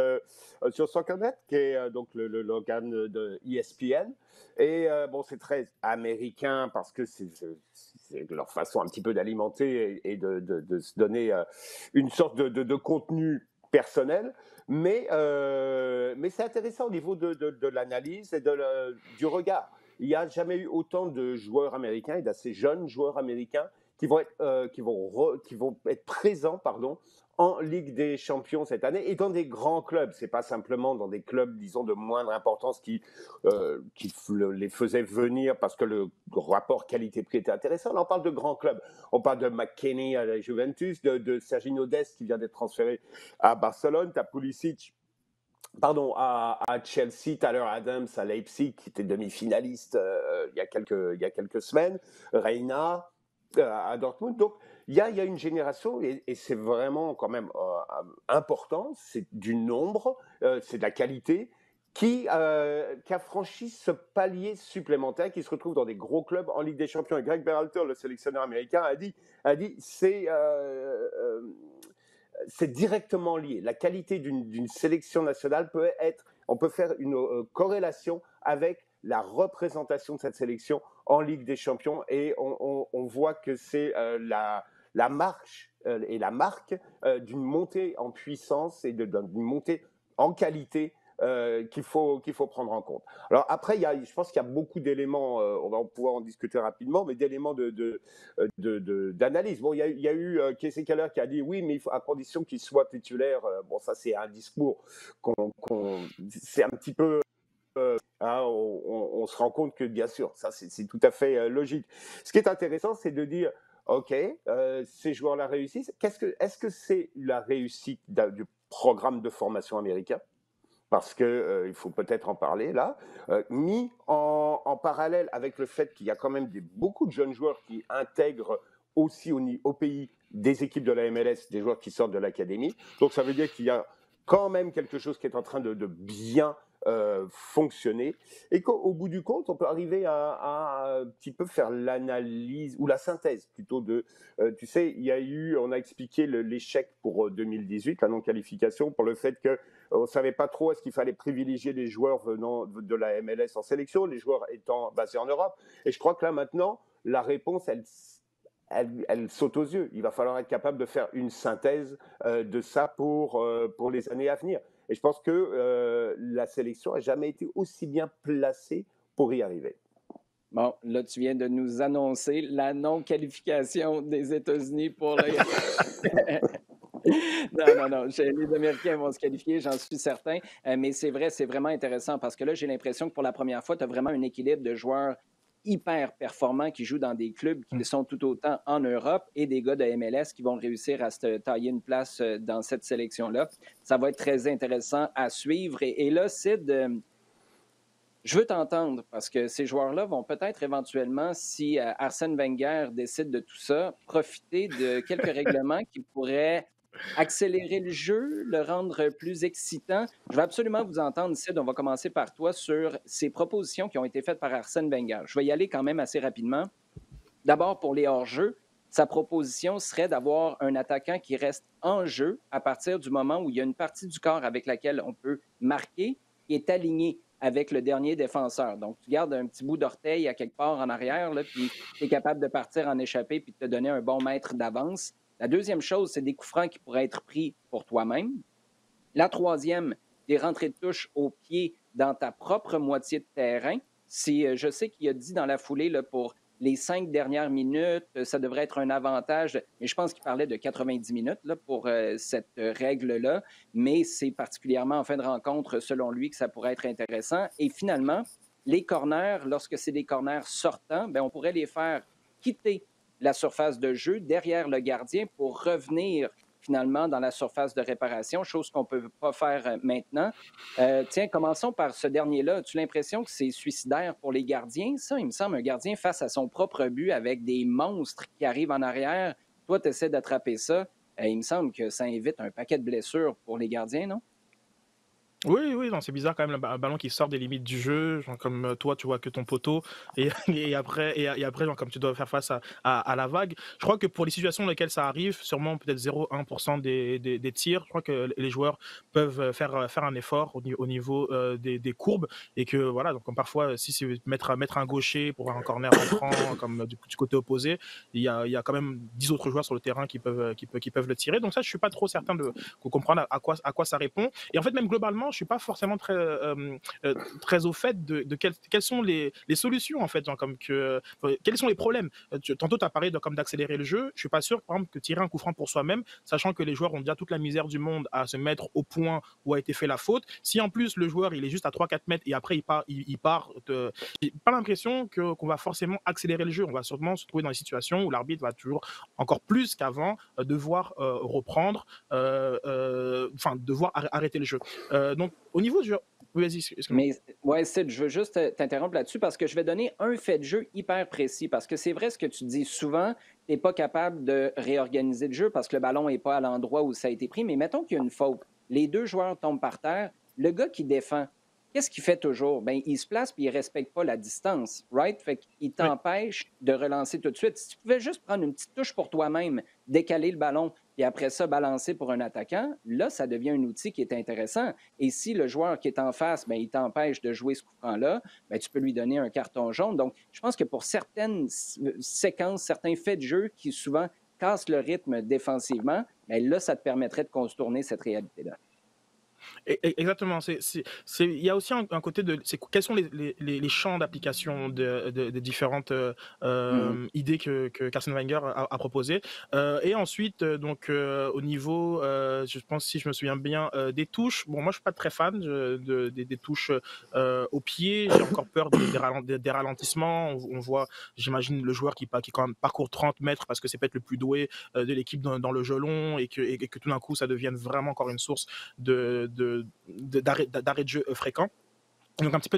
sur Soccernet, qui est donc l'organe de ESPN. Et bon, c'est très américain parce que c'est leur façon un petit peu d'alimenter et de se donner une sorte de contenu personnel. Mais c'est intéressant au niveau de l'analyse et du regard. Il n'y a jamais eu autant de joueurs américains et d'assez jeunes joueurs américains qui vont être présents, en Ligue des Champions cette année et dans des grands clubs. C'est pas simplement dans des clubs, disons, de moindre importance qui les faisaient venir parce que le rapport qualité-prix était intéressant. Là, on parle de grands clubs. On parle de McKennie à la Juventus, de Serginho Dest qui vient d'être transféré à Barcelone. Tu as Pulisic à Chelsea, Tyler Adams à Leipzig, qui était demi-finaliste il y a quelques semaines, Reina à Dortmund. Donc, il y a une génération, et c'est vraiment quand même important, c'est du nombre, c'est de la qualité, qui a franchi ce palier supplémentaire, qui se retrouve dans des gros clubs en Ligue des Champions. Et Greg Berhalter, le sélectionneur américain, a dit c'est directement lié. La qualité d'une sélection nationale on peut faire une corrélation avec la représentation de cette sélection en Ligue des Champions et on voit que c'est la marche et la marque d'une montée en puissance et d'une montée en qualité qu'il faut prendre en compte. Alors après, je pense qu'il y a beaucoup d'éléments, on va pouvoir en discuter rapidement, mais d'éléments d'analyse. Bon, il y a eu Casey Keller qui a dit oui, mais à condition qu'il soit titulaire. Bon, ça c'est un discours c'est un petit peu on se rend compte que, bien sûr, ça c'est tout à fait logique. Ce qui est intéressant, c'est de dire, OK, ces joueurs-là réussissent. Est-ce que c'est la réussite du programme de formation américain ? Parce qu'il faut peut-être en parler là, mis en parallèle avec le fait qu'il y a quand même beaucoup de jeunes joueurs qui intègrent aussi au pays des équipes de la MLS, des joueurs qui sortent de l'académie. Donc ça veut dire qu'il y a quand même quelque chose qui est en train de bien fonctionner et qu'au bout du compte, on peut arriver à un petit peu faire l'analyse ou la synthèse plutôt de, tu sais, on a expliqué l'échec pour 2018, la non-qualification, pour le fait que on ne savait pas trop est-ce qu'il fallait privilégier les joueurs venant de la MLS en sélection, les joueurs étant basés en Europe. Et je crois que là maintenant, la réponse, elle saute aux yeux. Il va falloir être capable de faire une synthèse de ça pour les années à venir. Et je pense que la sélection n'a jamais été aussi bien placée pour y arriver. Bon, là, tu viens de nous annoncer la non-qualification des États-Unis pour le... Non. Les Américains vont se qualifier, j'en suis certain. Mais c'est vrai, c'est vraiment intéressant parce que là, j'ai l'impression que pour la première fois, tu as vraiment un équilibre de joueurs hyper performants qui jouent dans des clubs qui sont tout autant en Europe et des gars de MLS qui vont réussir à se tailler une place dans cette sélection-là. Ça va être très intéressant à suivre. Et là, Sid, je veux t'entendre parce que ces joueurs-là vont peut-être éventuellement, si Arsène Wenger décide de tout ça, profiter de quelques règlements qui pourraient accélérer le jeu, le rendre plus excitant. Je veux absolument vous entendre, Sid. On va commencer par toi sur ces propositions qui ont été faites par Arsène Wenger. Je vais y aller quand même assez rapidement. D'abord, pour les hors-jeux, sa proposition serait d'avoir un attaquant qui reste en jeu à partir du moment où il y a une partie du corps avec laquelle on peut marquer qui est alignée avec le dernier défenseur. Donc, tu gardes un petit bout d'orteil à quelque part en arrière, là, puis tu es capable de partir en échappée puis de te donner un bon mètre d'avance. La deuxième chose, c'est des coups francs qui pourraient être pris pour toi-même. La troisième, des rentrées de touche au pied dans ta propre moitié de terrain. Je sais qu'il a dit dans la foulée là, pour les 5 dernières minutes, ça devrait être un avantage, mais je pense qu'il parlait de 90 minutes là, pour cette règle-là, mais c'est particulièrement en fin de rencontre, selon lui, que ça pourrait être intéressant. Et finalement, les corners, lorsque c'est des corners sortants, bien, on pourrait les faire quitter la surface de jeu derrière le gardien pour revenir finalement dans la surface de réparation, chose qu'on ne peut pas faire maintenant. Tiens, commençons par ce dernier-là. As-tu l'impression que c'est suicidaire pour les gardiens? Ça, il me semble, un gardien face à son propre but avec des monstres qui arrivent en arrière. Toi, tu essaies d'attraper ça. Il me semble que ça invite un paquet de blessures pour les gardiens, non? Oui, non, c'est bizarre quand même, un ballon qui sort des limites du jeu, genre comme toi, tu vois que ton poteau, et, et après, genre, comme tu dois faire face à la vague. Je crois que pour les situations dans lesquelles ça arrive, sûrement peut-être 0,1% des tirs, je crois que les joueurs peuvent faire un effort au niveau des courbes, et que voilà, donc comme parfois, si c'est mettre un gaucher pour un corner entrant, comme du côté opposé, il y a quand même 10 autres joueurs sur le terrain qui peuvent le tirer. Donc ça, je suis pas trop certain de comprendre à quoi ça répond. Et en fait, même globalement, je suis pas forcément très au fait de quelles sont les solutions en fait, genre comme quels sont les problèmes. Tantôt tu as parlé comme d'accélérer le jeu. Je suis pas sûr, par exemple, que tirer un coup franc pour soi-même, sachant que les joueurs ont déjà toute la misère du monde à se mettre au point où a été fait la faute. Si en plus le joueur il est juste à 3-4 mètres et après il part, j'ai pas l'impression qu'on va forcément accélérer le jeu. On va sûrement se trouver dans des situations où l'arbitre va toujours encore plus qu'avant devoir reprendre, devoir arrêter le jeu. Donc, au niveau du... Oui, vas-y, excuse-moi. Mais ouais, Sid, je veux juste t'interrompre là-dessus parce que je vais donner un fait de jeu hyper précis. Parce que c'est vrai ce que tu dis souvent, tu n'es pas capable de réorganiser le jeu parce que le ballon n'est pas à l'endroit où ça a été pris. Mais mettons qu'il y a une faute. Les deux joueurs tombent par terre. Le gars qui défend, qu'est-ce qu'il fait toujours? Bien, il se place puis il ne respecte pas la distance, right? Fait qu'il Oui. t'empêche de relancer tout de suite. Si tu pouvais juste prendre une petite touche pour toi-même, décaler le ballon, puis après ça, balancer pour un attaquant, là, ça devient un outil qui est intéressant. Et si le joueur qui est en face, bien, il t'empêche de jouer ce coup franc-là, bien, tu peux lui donner un carton jaune. Donc, je pense que pour certaines séquences, certains faits de jeu qui souvent cassent le rythme défensivement, bien, là, ça te permettrait de contourner cette réalité-là. Exactement. Il y a aussi un côté de quels sont les champs d'application de différentes Mhm. idées que Arsène Wenger a proposées. Et ensuite, donc, au niveau, je pense, si je me souviens bien, des touches. Bon, moi, je suis pas très fan des touches au pied. J'ai encore peur des ralentissements. On voit, j'imagine, le joueur qui quand même parcourt 30 mètres parce que c'est peut-être le plus doué de l'équipe dans le jeu long et que tout d'un coup, ça devienne vraiment encore une source d'arrêt de jeu fréquent. Donc un petit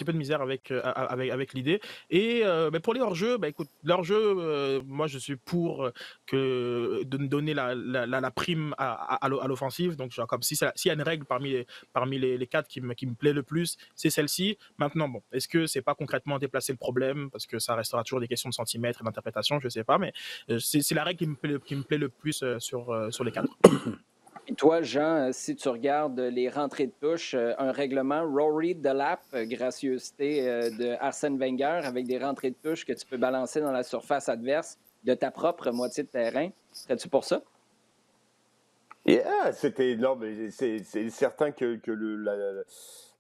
peu de misère avec l'idée. Et pour les hors-jeux, écoute, l'hors-jeu, moi je suis pour de donner la prime à l'offensive. Donc genre, comme si s'il y a une règle parmi les quatre qui me plaît le plus, c'est celle-ci. Maintenant, bon, est-ce que c'est pas concrètement déplacer le problème, parce que ça restera toujours des questions de centimètres et d'interprétation, je sais pas, mais c'est la règle qui me plaît le plus sur les quatre. Et toi, Jean, si tu regardes les rentrées de touche, un règlement Rory Delap, gracieuseté de Arsène Wenger, avec des rentrées de touche que tu peux balancer dans la surface adverse de ta propre moitié de terrain, serais-tu pour ça? Yeah, c'était non, mais c'est certain que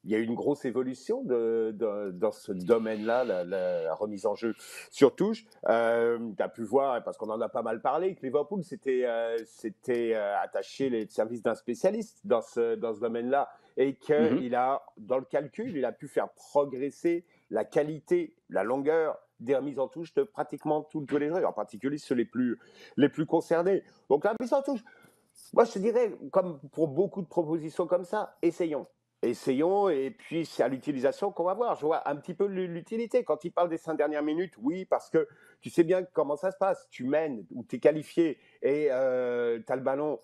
il y a eu une grosse évolution dans ce domaine-là, la remise en jeu sur touche. Tu as pu voir, parce qu'on en a pas mal parlé, que Liverpool s'était attaché les services d'un spécialiste dans ce domaine-là, et Mhm. qu'il a, dans le calcul, il a pu faire progresser la qualité, la longueur des remises en touche de pratiquement tous les joueurs, en particulier ceux les plus concernés. Donc la remise en touche, moi, je te dirais, comme pour beaucoup de propositions comme ça, essayons. Essayons, et puis c'est à l'utilisation qu'on va voir. Je vois un petit peu l'utilité. Quand il parle des 5 dernières minutes, oui, parce que tu sais bien comment ça se passe. Tu mènes ou tu es qualifié et tu as le ballon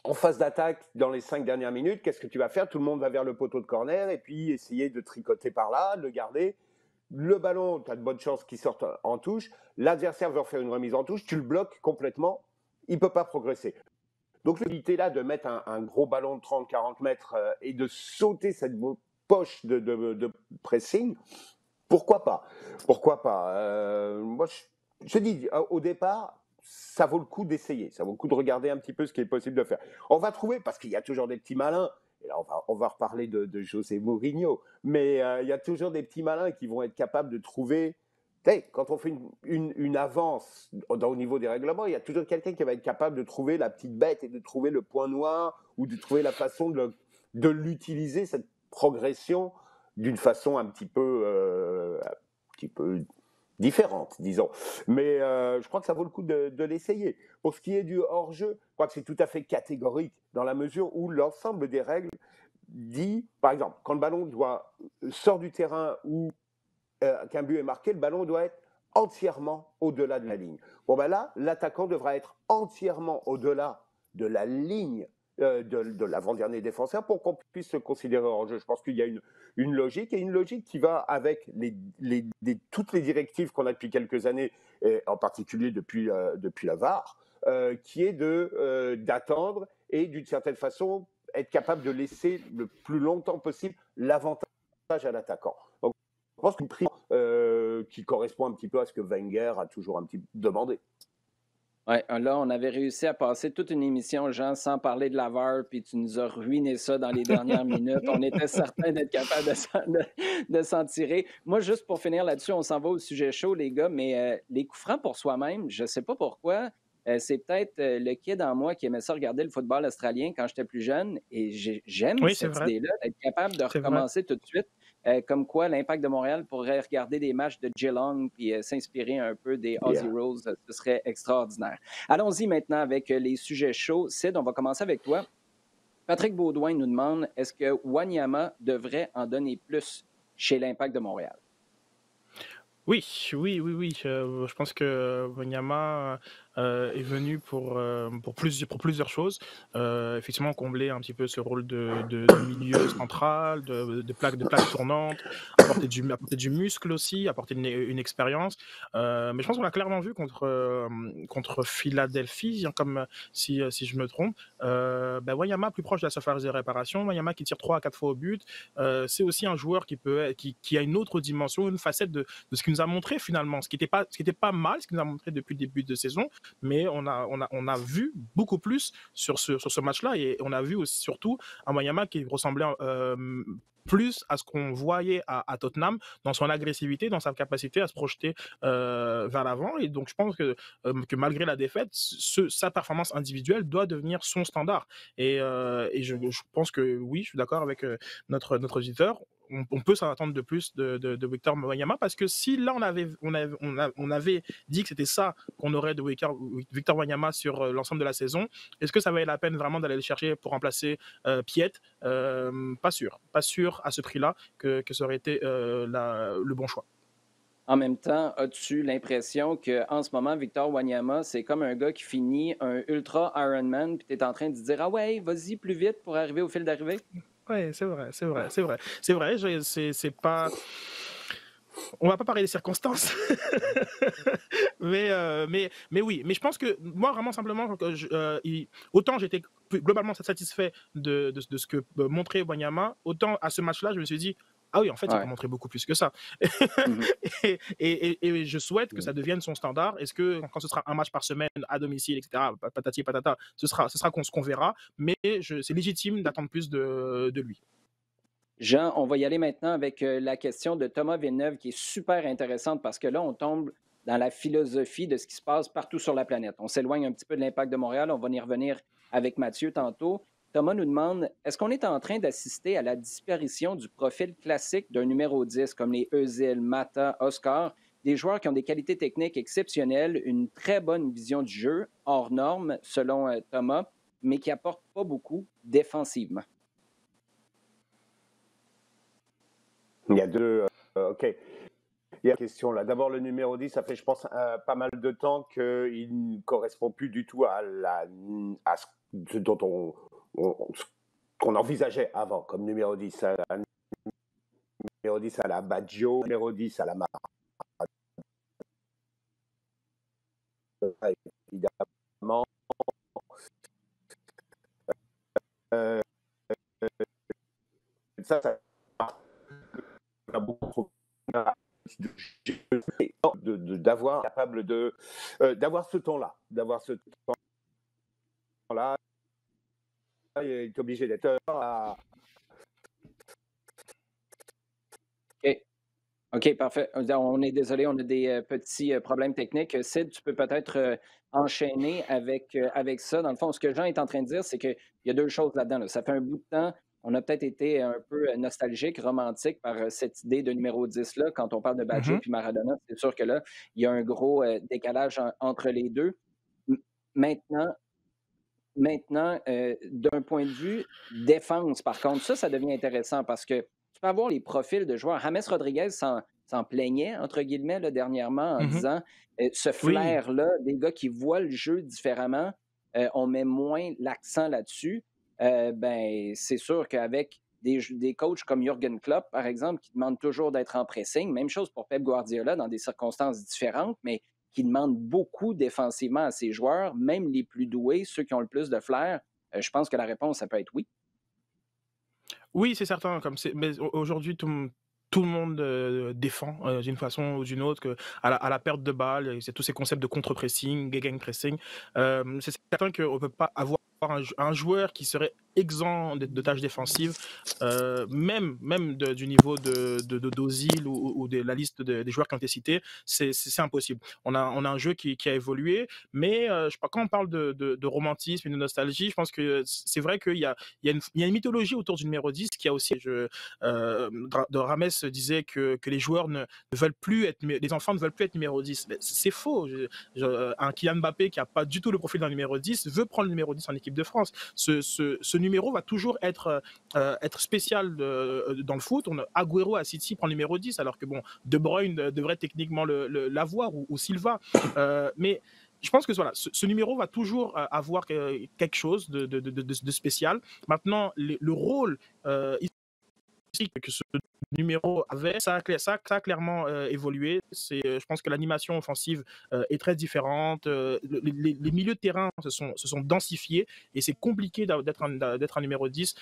en phase d'attaque dans les 5 dernières minutes. Qu'est-ce que tu vas faire? Tout le monde va vers le poteau de corner et puis essayer de tricoter par là, de le garder. Le ballon, tu as de bonnes chances qu'il sorte en touche. L'adversaire veut refaire une remise en touche. Tu le bloques complètement. Il ne peut pas progresser. Donc l'idée là de mettre un gros ballon de 30-40 mètres et de sauter cette poche de pressing, pourquoi pas? Pourquoi pas? Moi, je dis, au départ, ça vaut le coup d'essayer. Ça vaut le coup de regarder un petit peu ce qui est possible de faire. On va trouver, parce qu'il y a toujours des petits malins, et là on va reparler de José Mourinho, mais il y a toujours des petits malins qui vont être capables de trouver. Hey, quand on fait une avance au niveau des règlements, il y a toujours quelqu'un qui va être capable de trouver la petite bête et de trouver le point noir ou de trouver la façon de l'utiliser, cette progression, d'une façon un petit peu différente, disons. Mais je crois que ça vaut le coup de l'essayer. Pour ce qui est du hors-jeu, je crois que c'est tout à fait catégorique, dans la mesure où l'ensemble des règles dit, par exemple, quand le ballon sort du terrain ou qu'un but est marqué, le ballon doit être entièrement au-delà de la ligne. Bon, ben là, l'attaquant devra être entièrement au-delà de la ligne de l'avant-dernier défenseur pour qu'on puisse se considérer hors jeu. Je pense qu'il y a une logique, et une logique qui va avec toutes les directives qu'on a depuis quelques années, et en particulier depuis la VAR, qui est d'attendre et d'une certaine façon être capable de laisser le plus longtemps possible l'avantage à l'attaquant. Donc, je pense qu'une prime qui correspond un petit peu à ce que Wenger a toujours un petit peu demandé. Ouais, là, on avait réussi à passer toute une émission, Jean, sans parler de la VAR, puis tu nous as ruiné ça dans les dernières minutes. On était certain d'être capable de s'en tirer. Moi, juste pour finir là-dessus, on s'en va au sujet chaud, les gars, mais les coups francs pour soi-même, je ne sais pas pourquoi. C'est peut-être le kid en moi qui aimait ça regarder le football australien quand j'étais plus jeune, et j'aime Oui, c'est cette vrai, idée-là, d'être capable de c'est vrai. recommencer tout de suite. Comme quoi, l'Impact de Montréal pourrait regarder des matchs de Geelong puis s'inspirer un peu des Aussie Yeah. Rules. Ce serait extraordinaire. Allons-y maintenant avec les sujets chauds. Sid, on va commencer avec toi. Patrick Baudouin nous demande, est-ce que Wanyama devrait en donner plus chez l'Impact de Montréal? Oui, oui, oui, oui. Je pense que Wanyama est venu pour plusieurs choses. Effectivement, combler un petit peu ce rôle de milieu central, de plaque tournante, apporter du muscle aussi, apporter une expérience. Mais je pense qu'on l'a clairement vu contre Philadelphie, hein, comme si je me trompe. Wanyama plus proche de la surface de réparation, Wanyama qui tire 3 à 4 fois au but. C'est aussi un joueur qui a une autre dimension, une facette de ce qu'il nous a montré finalement, ce qui était pas mal, ce qu'il nous a montré depuis le début de saison, mais on a vu beaucoup plus sur ce match-là, et on a vu aussi, surtout un Wanyama qui ressemblait plus à ce qu'on voyait à Tottenham, dans son agressivité, dans sa capacité à se projeter vers l'avant. Et donc je pense que malgré la défaite, sa performance individuelle doit devenir son standard. Et je pense que oui, je suis d'accord avec notre auditeur. on peut s'en attendre de plus de Victor Wanyama, parce que si là on avait dit que c'était ça qu'on aurait de Victor Wanyama sur l'ensemble de la saison, est-ce que ça valait la peine vraiment d'aller le chercher pour remplacer Piet? Pas sûr à ce prix-là que ça aurait été le bon choix. En même temps, as-tu l'impression qu'en ce moment, Victor Wanyama, c'est comme un gars qui finit un ultra Ironman, puis tu es en train de dire ah ouais, vas-y plus vite pour arriver au fil d'arrivée? Ouais, c'est vrai. C'est pas. On va pas parler des circonstances, mais oui. Mais je pense que moi, vraiment simplement, autant j'étais globalement satisfait de ce que montrait Wanyama, autant à ce match-là, je me suis dit, ah oui, en fait, il peut Ouais. montrer beaucoup plus que ça. Mhm. Et je souhaite que ça devienne son standard. Est-ce que quand ce sera un match par semaine à domicile, etc., patati patata, ce sera qu'on verra. Mais c'est légitime d'attendre plus de lui. Jean, on va y aller maintenant avec la question de Thomas Villeneuve qui est super intéressante parce que là, on tombe dans la philosophie de ce qui se passe partout sur la planète. On s'éloigne un petit peu de l'impact de Montréal. On va y revenir avec Mathieu tantôt. Thomas nous demande, est-ce qu'on est en train d'assister à la disparition du profil classique d'un numéro 10 comme les Özil, Mata, Oscar, des joueurs qui ont des qualités techniques exceptionnelles, une très bonne vision du jeu, hors norme selon Thomas, mais qui n'apportent pas beaucoup défensivement? Il y a deux. OK. Il y a une question là. D'abord, le numéro 10, ça fait, je pense, pas mal de temps qu'il ne correspond plus du tout à ce dont qu'on envisageait avant comme numéro 10. Numéro 10 à la Baggio, numéro 10 à la Maradona, évidemment. Ça a beaucoup d'avoir capable d'avoir ce temps-là, il est obligé d'être à... OK, parfait. On est désolé, on a des petits problèmes techniques. Sid, tu peux peut-être enchaîner avec ça. Dans le fond, ce que Jean est en train de dire, c'est qu'il y a deux choses là-dedans. Là. Ça fait un bout de temps, on a peut-être été un peu nostalgique, romantique par cette idée de numéro 10-là. Quand on parle de Baggio puis Maradona, c'est sûr que là, il y a un gros décalage entre les deux. Maintenant, d'un point de vue défense, par contre, ça devient intéressant parce que tu peux avoir les profils de joueurs. James Rodriguez s'en plaignait, entre guillemets, là, dernièrement, en disant ce flair-là, des gars qui voient le jeu différemment, on met moins l'accent là-dessus. Ben, c'est sûr qu'avec des coachs comme Jürgen Klopp, par exemple, qui demandent toujours d'être en pressing, même chose pour Pep Guardiola dans des circonstances différentes, mais qui demande beaucoup défensivement à ses joueurs, même les plus doués, ceux qui ont le plus de flair, je pense que la réponse, ça peut être oui. Oui, c'est certain. Mais aujourd'hui, tout le monde défend d'une façon ou d'une autre à la perte de balle. C'est tous ces concepts de contre-pressing, gegenpressing. C'est certain qu'on ne peut pas avoir un joueur qui serait exempt de tâches défensives, même du niveau d'Ozil ou de la liste des joueurs qui ont été cités, c'est impossible. On a un jeu qui a évolué, mais je sais pas, quand on parle de romantisme et de nostalgie, je pense que c'est vrai qu'il y a une mythologie autour du numéro 10 qui a aussi... Rames disait que les joueurs ne veulent plus être... Les enfants ne veulent plus être numéro 10. C'est faux. Un Kylian Mbappé qui n'a pas du tout le profil d'un numéro 10 veut prendre le numéro 10 en équipe de France. Ce numéro va toujours être spécial dans le foot. Agüero à City prend le numéro 10, alors que bon, De Bruyne devrait techniquement l'avoir, ou Silva. Mais je pense que voilà, ce numéro va toujours avoir quelque chose de spécial. Maintenant, le rôle que ce numéro avait, ça a clairement évolué. Je pense que l'animation offensive est très différente. Les milieux de terrain se sont densifiés et c'est compliqué d'être un numéro 10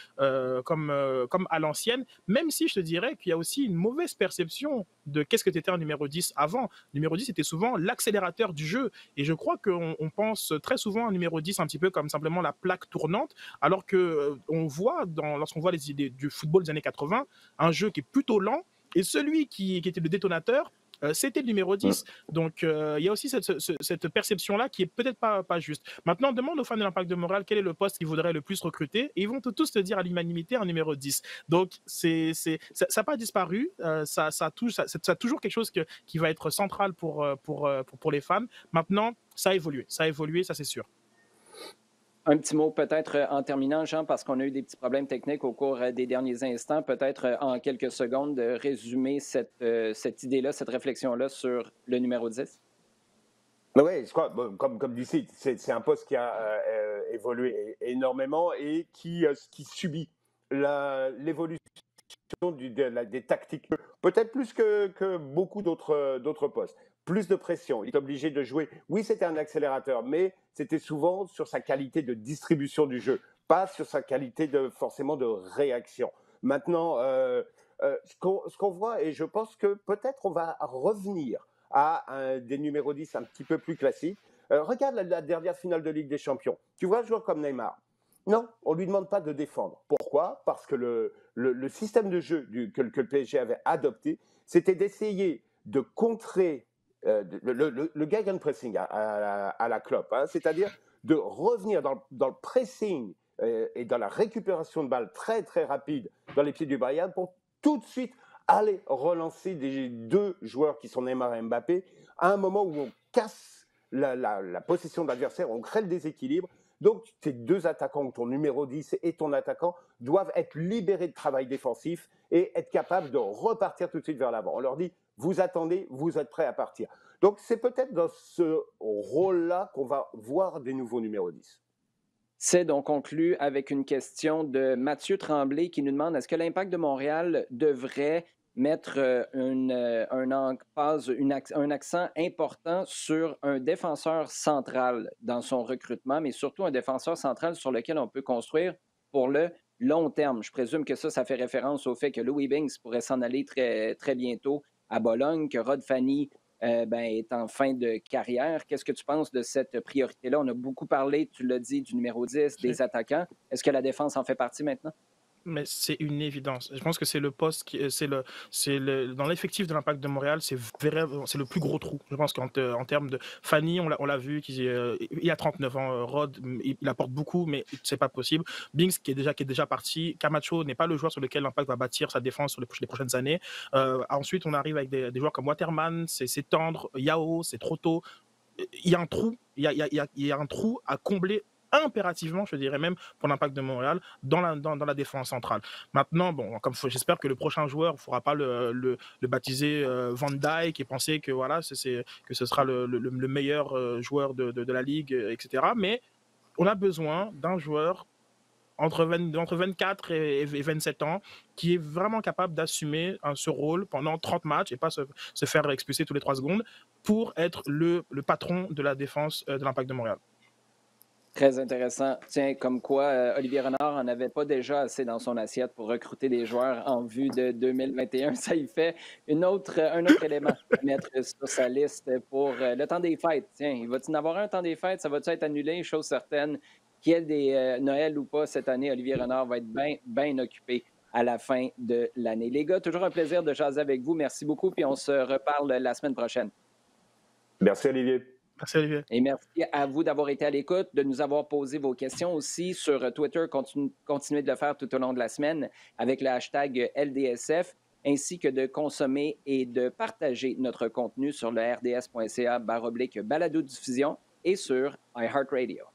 comme à l'ancienne, même si je te dirais qu'il y a aussi une mauvaise perception de qu'est-ce que était un numéro 10 avant. Le numéro 10 était souvent l'accélérateur du jeu, et je crois qu'on pense très souvent à un numéro 10 un petit peu comme simplement la plaque tournante, alors que lorsqu'on voit les idées du football des années 80, un jeu qui est plutôt lent, et celui qui était le détonateur, c'était le numéro 10. Donc, il y a aussi cette perception-là qui est peut-être pas juste. Maintenant, on demande aux fans de l'Impact de Montréal quel est le poste qu'ils voudraient le plus recruter, et ils vont tous te dire à l'unanimité un numéro 10. Donc, ça n'a pas disparu. Ça a toujours quelque chose qui va être central pour les fans. Maintenant, ça a évolué, ça c'est sûr. Un petit mot peut-être en terminant, Jean, parce qu'on a eu des petits problèmes techniques au cours des derniers instants. Peut-être en quelques secondes de résumer cette idée-là, cette réflexion-là sur le numéro 10. Oui, je crois, comme dit Sid, c'est un poste qui a évolué énormément et qui subit l'évolution des tactiques, peut-être plus que beaucoup d'autres postes. Plus de pression, il est obligé de jouer. Oui, c'était un accélérateur, mais c'était souvent sur sa qualité de distribution du jeu, pas sur sa qualité forcément de réaction. Maintenant, ce qu'on voit, et je pense que peut-être on va revenir à des numéros 10 un petit peu plus classiques. Regarde la dernière finale de Ligue des Champions. Tu vois un joueur comme Neymar. Non, on ne lui demande pas de défendre. Pourquoi ? Parce que le système de jeu que le PSG avait adopté, c'était d'essayer de contrer le gegenpressing à la Klopp, hein, c'est-à-dire de revenir dans le pressing et dans la récupération de balles très très rapide dans les pieds du Bayern pour tout de suite aller relancer des deux joueurs qui sont Neymar et Mbappé à un moment où on casse la possession de l'adversaire, on crée le déséquilibre. Donc, tes deux attaquants, ton numéro 10 et ton attaquant, doivent être libérés de travail défensif et être capables de repartir tout de suite vers l'avant. On leur dit, vous attendez, vous êtes prêts à partir. Donc, c'est peut-être dans ce rôle-là qu'on va voir des nouveaux numéros 10. C'est donc conclu avec une question de Mathieu Tremblay qui nous demande est-ce que l'Impact de Montréal devrait mettre un accent important sur un défenseur central dans son recrutement, mais surtout un défenseur central sur lequel on peut construire pour le long terme. Je présume que ça fait référence au fait que Louis Binks pourrait s'en aller très, très bientôt à Bologne, que Rod Fanny est en fin de carrière. Qu'est-ce que tu penses de cette priorité-là? On a beaucoup parlé, tu l'as dit, du numéro 10, des attaquants. Est-ce que la défense en fait partie maintenant? Mais c'est une évidence. Je pense que c'est le poste dans l'effectif de l'Impact de Montréal, c'est le plus gros trou. Je pense qu'en termes de Fanny, on l'a vu, il a 39 ans. Rod, il apporte beaucoup, mais c'est pas possible. Binks qui est déjà parti. Camacho n'est pas le joueur sur lequel l'Impact va bâtir sa défense sur les prochaines années. Ensuite, on arrive avec des joueurs comme Waterman, c'est tendre. Yao, c'est trop tôt. Il y a un trou. Il y a un trou à combler impérativement, je dirais même, pour l'Impact de Montréal dans la défense centrale. Maintenant, j'espère que le prochain joueur ne faudra pas le baptiser Van Dijk et penser que voilà, que ce sera le meilleur joueur de la Ligue, etc. Mais on a besoin d'un joueur entre 24 et 27 ans qui est vraiment capable d'assumer ce rôle pendant 30 matchs et pas se faire expulser tous les 3 secondes pour être le patron de la défense de l'Impact de Montréal. Très intéressant. Tiens, comme quoi Olivier Renard n'en avait pas déjà assez dans son assiette pour recruter des joueurs en vue de 2021. Ça y fait un autre élément à mettre sur sa liste pour le temps des fêtes. Tiens, il va-t-il en avoir un temps des fêtes? Ça va-t-il être annulé? Chose certaine, qu'il y ait des Noël ou pas cette année, Olivier Renard va être bien occupé à la fin de l'année. Les gars, toujours un plaisir de jaser avec vous. Merci beaucoup, puis on se reparle la semaine prochaine. Merci, Olivier. Merci, Olivier. Et merci à vous d'avoir été à l'écoute, de nous avoir posé vos questions aussi sur Twitter. Continuez de le faire tout au long de la semaine avec le hashtag LDSF, ainsi que de consommer et de partager notre contenu sur le rds.ca/balado-diffusion et sur iHeartRadio.